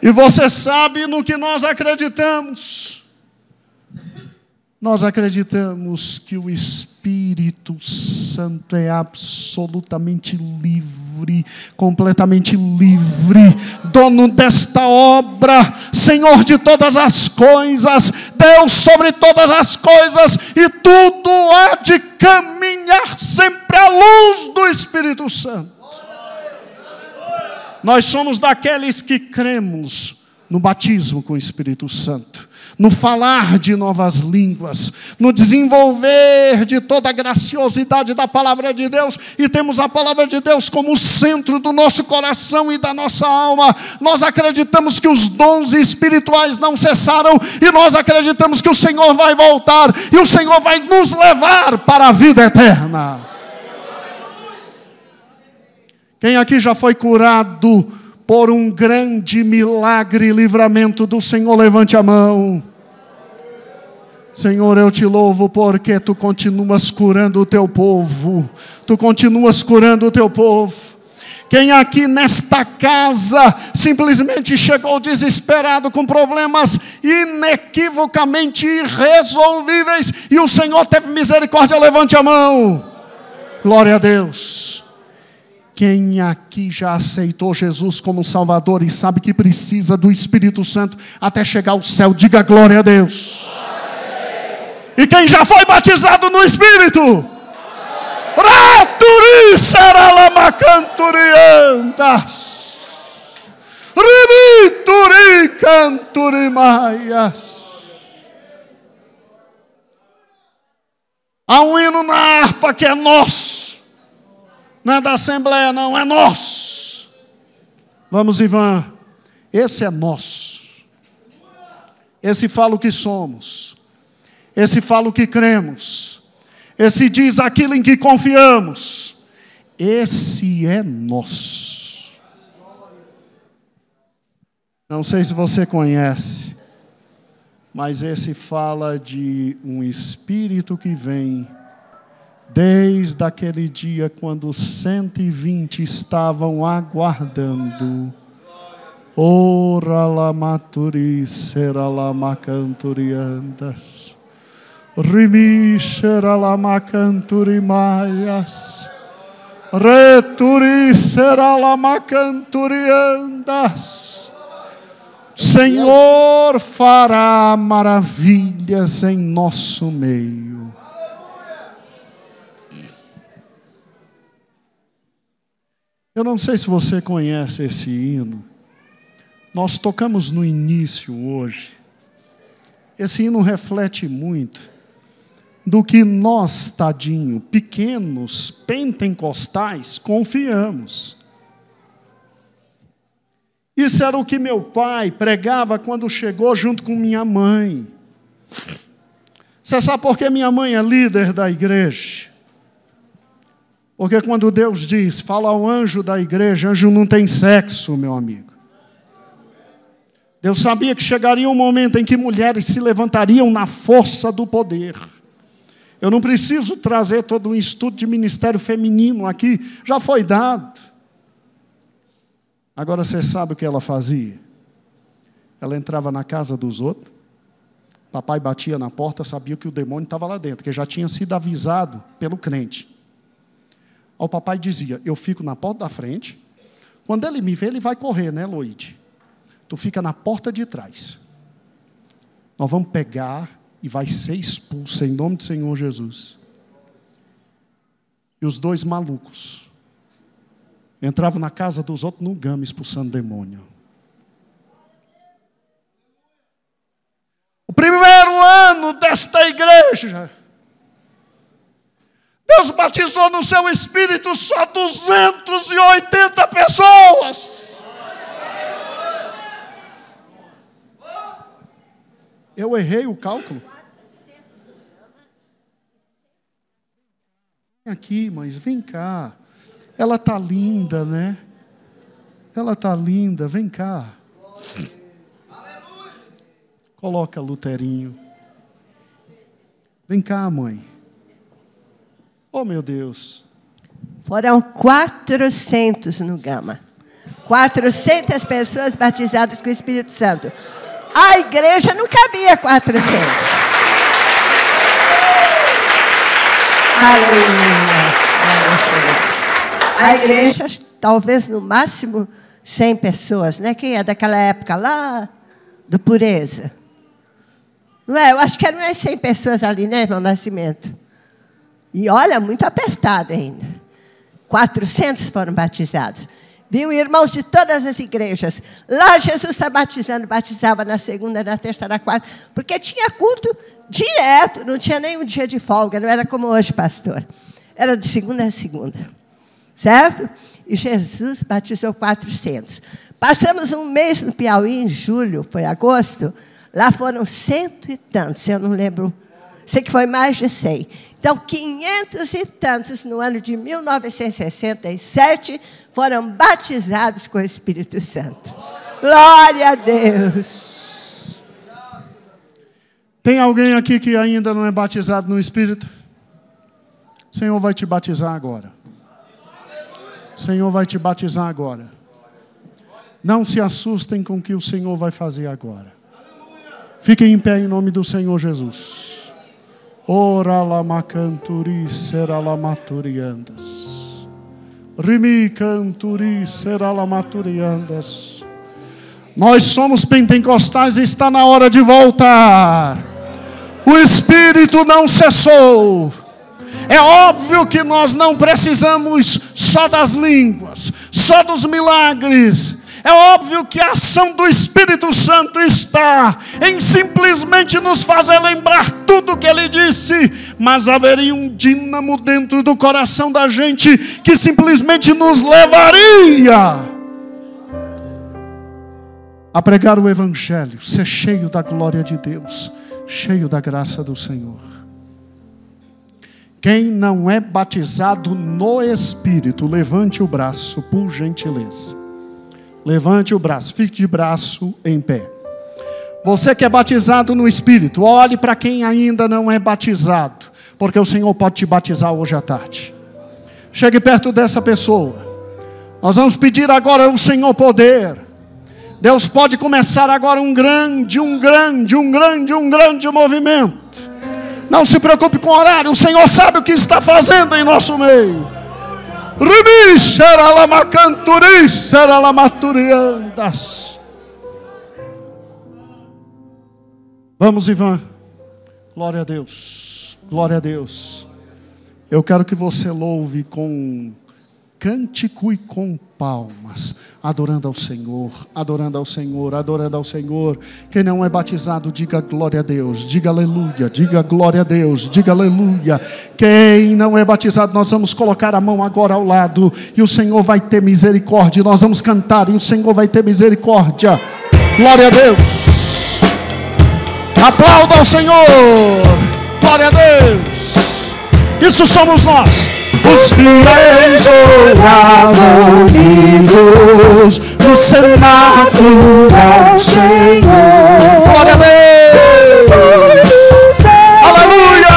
E você sabe no que nós acreditamos? Nós acreditamos que o Espírito Santo é absolutamente livre, completamente livre, dono desta obra, Senhor de todas as coisas, Deus sobre todas as coisas, e tudo há de caminhar sempre à luz do Espírito Santo. Nós somos daqueles que cremos no batismo com o Espírito Santo. no falar de novas línguas, no desenvolver de toda a graciosidade da palavra de Deus, e temos a palavra de Deus como centro do nosso coração e da nossa alma. Nós acreditamos que os dons espirituais não cessaram, e nós acreditamos que o Senhor vai voltar, e o Senhor vai nos levar para a vida eterna. Quem aqui já foi curado por um grande milagre e livramento do Senhor, levante a mão. Senhor, eu te louvo porque tu continuas curando o teu povo. Tu continuas curando o teu povo. Quem aqui nesta casa simplesmente chegou desesperado com problemas inequivocamente irresolvíveis e o Senhor teve misericórdia, levante a mão. Glória a Deus. Quem aqui já aceitou Jesus como Salvador e sabe que precisa do Espírito Santo até chegar ao céu, diga glória a Deus. E quem já foi batizado no Espírito? Raturi seralamakanturiandas, rimituri canturimaias. Há um hino na harpa que é nosso. Não é da Assembleia, não, é nosso. Vamos, Ivan. Esse é nosso. Esse fala o que somos. Esse fala o que cremos. Esse diz aquilo em que confiamos. Esse é nosso. Não sei se você conhece, mas esse fala de um Espírito que vem desde aquele dia quando 120 estavam aguardando. Ora la maturi sera la macanturiandas, rimishera la macanturi maias, returi sera la macanturiandas. Senhor fará maravilhas em nosso meio. Eu não sei se você conhece esse hino. Nós tocamos no início hoje. Esse hino reflete muito do que nós, tadinho, pequenos, pentecostais, confiamos. Isso era o que meu pai pregava quando chegou junto com minha mãe. Você sabe por que minha mãe é líder da igreja? Porque quando Deus diz, fala ao anjo da igreja, anjo não tem sexo, meu amigo. Deus sabia que chegaria um momento em que mulheres se levantariam na força do poder. Eu não preciso trazer todo um estudo de ministério feminino aqui, já foi dado. Agora você sabe o que ela fazia? Ela entrava na casa dos outros, papai batia na porta, sabia que o demônio estava lá dentro, que já tinha sido avisado pelo crente. O papai dizia, eu fico na porta da frente, quando ele me vê, ele vai correr, né, Loide? Tu fica na porta de trás. Nós vamos pegar e vai ser expulso em nome do Senhor Jesus. E os dois malucos entravam na casa dos outros no gama, expulsando demônio. O primeiro ano desta igreja, Deus batizou no seu Espírito só 280 pessoas. Eu errei o cálculo. Vem aqui, mas vem cá. Ela está linda, né? Ela está linda, vem cá. Coloca Luterinho. Vem cá, mãe. Oh, meu Deus. Foram 400 no Gama. 400 pessoas batizadas com o Espírito Santo. A igreja não cabia 400. Aleluia. A igreja, talvez no máximo 100 pessoas, né? Quem é daquela época lá, do Pureza? Não é? Eu acho que eram umas 100 pessoas ali, né, irmão Nascimento? E olha, muito apertado ainda. 400 foram batizados. Viu, irmãos de todas as igrejas. Lá Jesus está batizando, batizava na segunda, na terça, na quarta, porque tinha culto direto, não tinha nenhum dia de folga, não era como hoje, pastor. Era de segunda a segunda, certo? E Jesus batizou 400. Passamos um mês no Piauí, em julho, foi agosto, lá foram 100 e tantos, eu não lembro, sei que foi mais de 100. Então, 500 e tantos no ano de 1967 foram batizados com o Espírito Santo. Glória a Deus. Tem alguém aqui que ainda não é batizado no Espírito? O Senhor vai te batizar agora. O Senhor vai te batizar agora. Não se assustem com o que o Senhor vai fazer agora. Fiquem em pé em nome do Senhor Jesus. Ora lama canturi será lamaturiandas. Rimi canturi será lamaturiandas. Nós somos pentecostais e está na hora de voltar. O Espírito não cessou. É óbvio que nós não precisamos só das línguas, só dos milagres. É óbvio que a ação do Espírito Santo está em simplesmente nos fazer lembrar tudo o que Ele disse. Mas haveria um dínamo dentro do coração da gente que simplesmente nos levaria a pregar o Evangelho, ser cheio da glória de Deus, cheio da graça do Senhor. Quem não é batizado no Espírito, levante o braço, por gentileza. Levante o braço, fique de braço em pé. Você que é batizado no Espírito, olhe para quem ainda não é batizado, porque o Senhor pode te batizar hoje à tarde. Chegue perto dessa pessoa. Nós vamos pedir agora ao Senhor poder. Deus pode começar agora um grande movimento. Não se preocupe com o horário, o Senhor sabe o que está fazendo em nosso meio. Vamos, Ivan. Glória a Deus. Glória a Deus. Eu quero que você louve com cântico e com palmas, adorando ao Senhor, adorando ao Senhor, adorando ao Senhor. Quem não é batizado, diga glória a Deus, diga aleluia, diga glória a Deus, diga aleluia. Quem não é batizado, nós vamos colocar a mão agora ao lado e o Senhor vai ter misericórdia. Nós vamos cantar e o Senhor vai ter misericórdia. Glória a Deus. Aplauda ao Senhor. Glória a Deus. Isso somos nós. Os fiéis oravam unidos no cenáculo ao Senhor. Glória a Deus. Aleluia.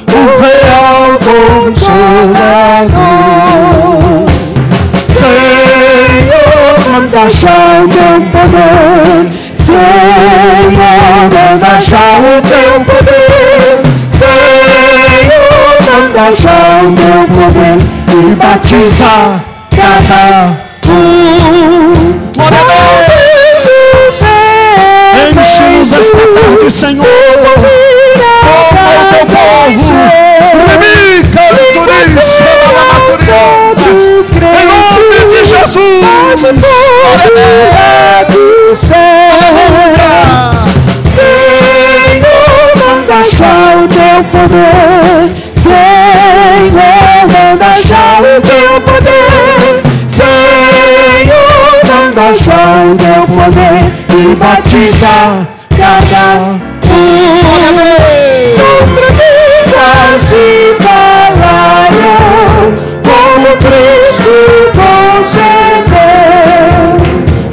O real consolador. Senhor, manda já o teu poder. Senhor, manda já o teu poder. Senhor, manda já o teu poder e batiza cada um. Glória a Deus. Enche-nos esta tarde, Senhor, como o teu povo. Remica, turista, em nome de Jesus. Glória a Deus. Senhor, manda já o teu poder. Senhor, manda já o teu poder. Senhor, manda já o teu poder e batiza cada um. Outras vidas se falaram como Cristo concedeu.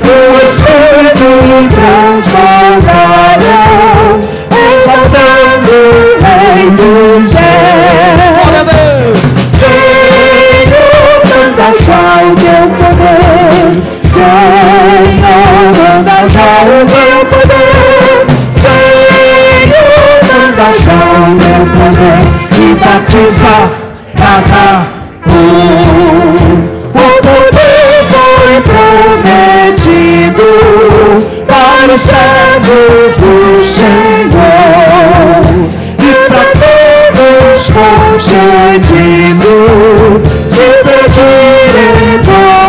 O Espírito transformaram, exaltando o Rei dos céus. Glória a Deus. Senhor, manda já o teu poder. Senhor, manda já o teu poder. Senhor, manda já o teu poder e batiza cada um. O poder foi prometido para os servos do Senhor e para todos concedido, se pedirem por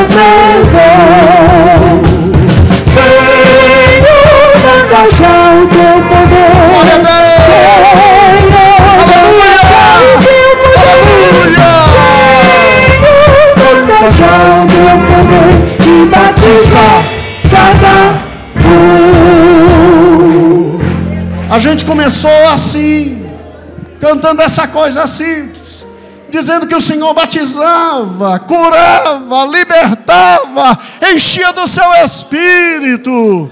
A gente começou assim, cantando essa coisa simples, dizendo que o Senhor batizava, curava, libertava, enchia do seu Espírito.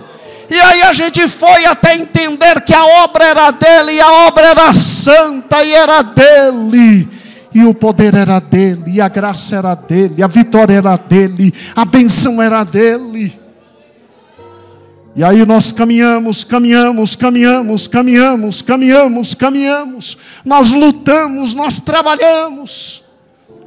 E aí a gente foi até entender que a obra era dele, e a obra era santa, e era dele, e o poder era dele, e a graça era dele, a vitória era dele, a benção era dele. E aí nós caminhamos, nós lutamos, nós trabalhamos.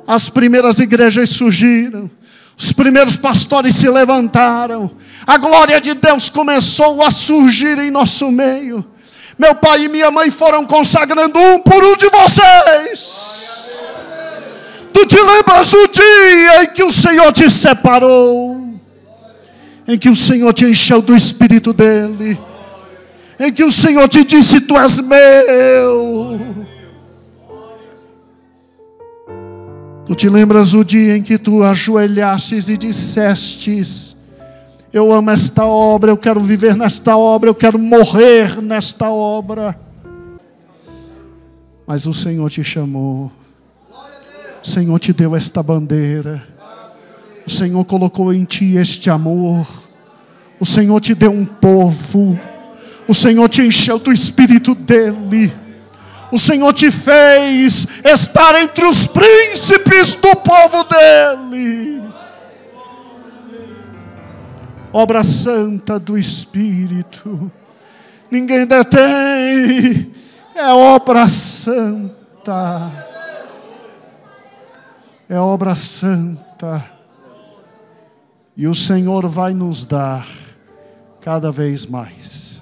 As primeiras igrejas surgiram, os primeiros pastores se levantaram, a glória de Deus começou a surgir em nosso meio. Meu pai e minha mãe foram consagrando um por um de vocês. Tu te lembras o dia em que o Senhor te separou, em que o Senhor te encheu do Espírito dele, em que o Senhor te disse: tu és meu. Tu te lembras o dia em que tu ajoelhastes e dissestes: eu amo esta obra, eu quero viver nesta obra, eu quero morrer nesta obra. Mas o Senhor te chamou, o Senhor te deu esta bandeira, o Senhor colocou em ti este amor, o Senhor te deu um povo, o Senhor te encheu do Espírito dele, o Senhor te fez estar entre os príncipes do povo dele. Obra santa do Espírito, ninguém detém, é obra santa, é obra santa. E o Senhor vai nos dar cada vez mais.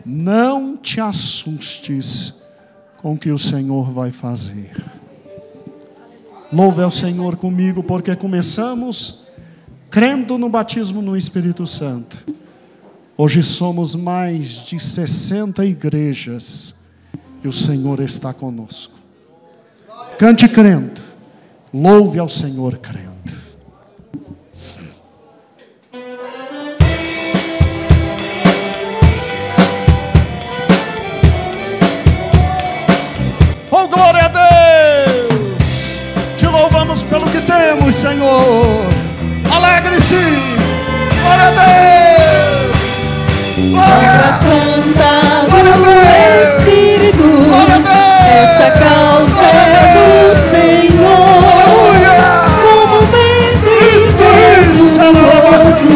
Não te assustes com o que o Senhor vai fazer. Louve ao Senhor comigo, porque começamos crendo no batismo no Espírito Santo. Hoje somos mais de 60 igrejas e o Senhor está conosco. Cante crendo, louve ao Senhor crendo. Oh, glória a Deus! Te louvamos pelo que temos, Senhor. Alegre-se! Glória a Deus! Obra santa Glória a do Deus! Espírito, Glória a Deus! esta causa é do Senhor. Aleluia! Como vento impetuoso,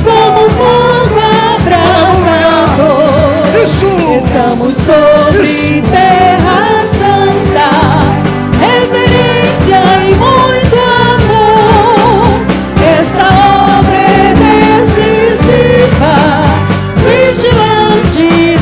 como fogo abrasador, Isso! estamos sobre Isso! terra santa, reverência e muito amor. Esta obra é decisiva, vigilante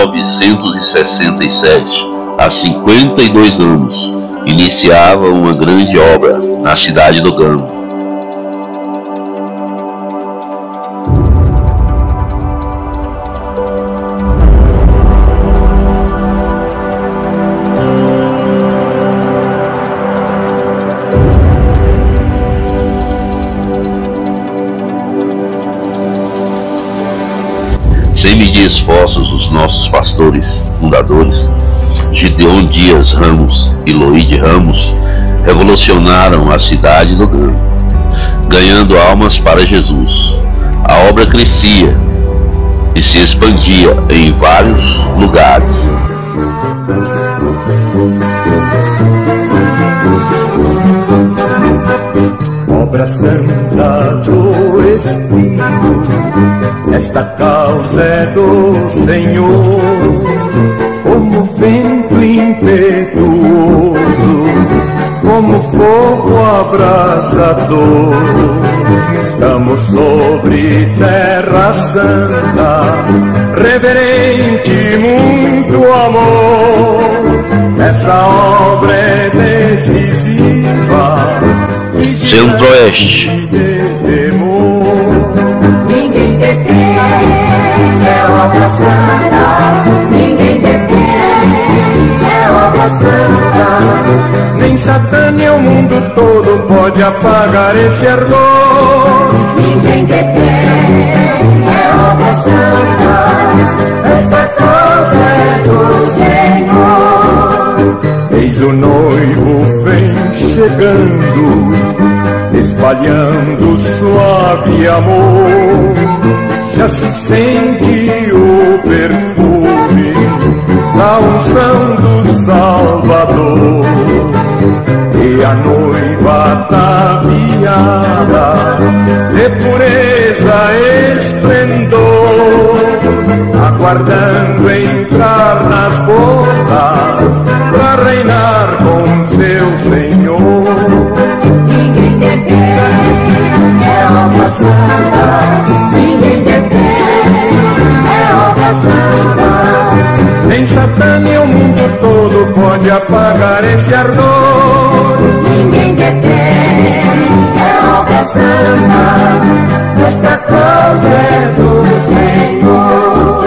1967, há 52 anos, iniciava uma grande obra na cidade do Gama. Sem medir esforços, os nossos pastores fundadores, Gideon Dias Ramos e Loide Ramos, revolucionaram a cidade do Gama, ganhando almas para Jesus. A obra crescia e se expandia em vários lugares. Obra santa do Espírito, esta causa é do Senhor, como vento impetuoso, como fogo abrasador. Estamos sobre terra santa, reverente, muito amor. Essa obra é decisiva, Centro-Oeste. Ninguém detém, é obra santa. Ninguém detém, é obra santa. Nem Satã nem o mundo todo pode apagar esse ardor. Ninguém detém, é obra santa. Esta causa é do Senhor. Eis o noivo vem chegando, espalhando suave amor. Já se sente o perfume da unção do Salvador. E a noiva ataviada de pureza, esplendor, aguardando entrar nas bodas pra reinar com seu Senhor. Ninguém detém, é obra santa. Ninguém detém, é obra santa. Nem Satã nem o mundo todo pode apagar esse ardor. Ninguém detém, é obra santa. Esta causa é do Senhor.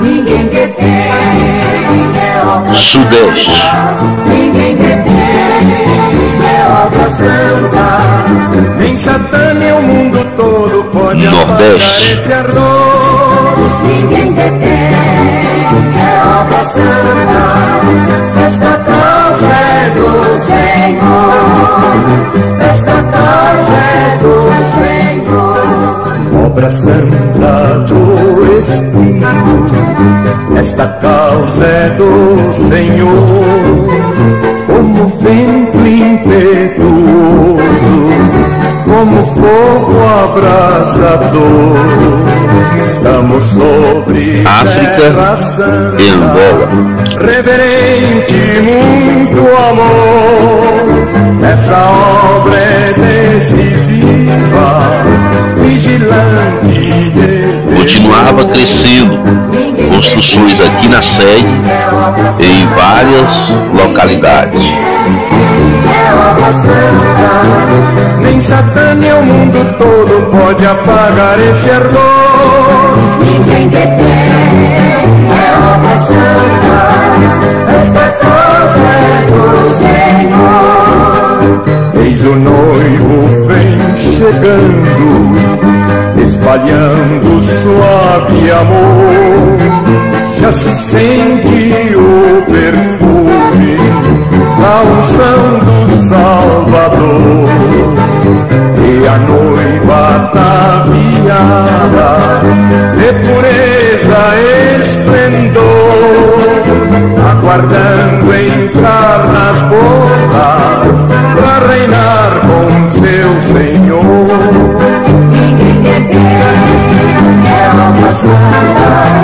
Ninguém detém, é obra Sudeste. Ninguém detém, é obra santa. Nem Satã nem o mundo todo pode apagar Nordeste. esse ardor. Ninguém detém, é obra santa. Esta causa é do Senhor. Esta causa é do Senhor. Obra santa do Espírito, esta causa é do Senhor, como vento impetuoso, como fogo abrasador. Estamos sobre África terra e santa, Angola. reverente, muito amor. Essa obra é decisiva, vigilante de Continuava crescendo, construções aqui na sede e em várias localidades. É obra santa. Nem Satã nem o mundo todo pode apagar esse ardor. Ninguém detém, é obra santa. Esta causa é do Senhor. Eis o noivo vem chegando, espalhando suave amor. Já se sente o perfume da unção do Salvador. E a noiva ataviada de pureza, esplendor, aguardando entrar nas bodas pra reinar com seu Senhor. Ninguém detém, é obra santa.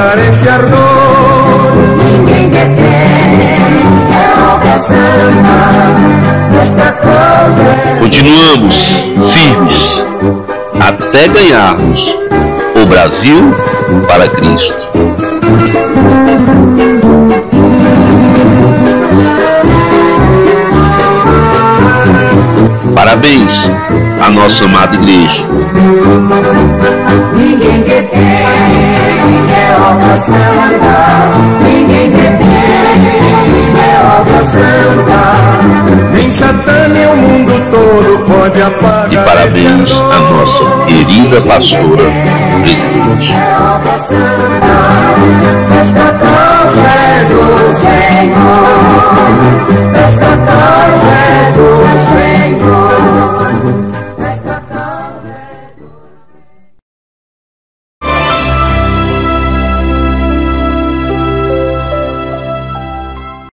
apagar esse ardor. Ninguém detém, é obra santa, esta coisa. Continuamos firmes até ganharmos o Brasil para Cristo. Parabéns à nossa amada igreja. Ninguém detém, é obra santa. Ninguém detém, é obra santa. Nem Satã nem o mundo todo pode apagar. E parabéns à nossa querida pastora presidente. É obra santa.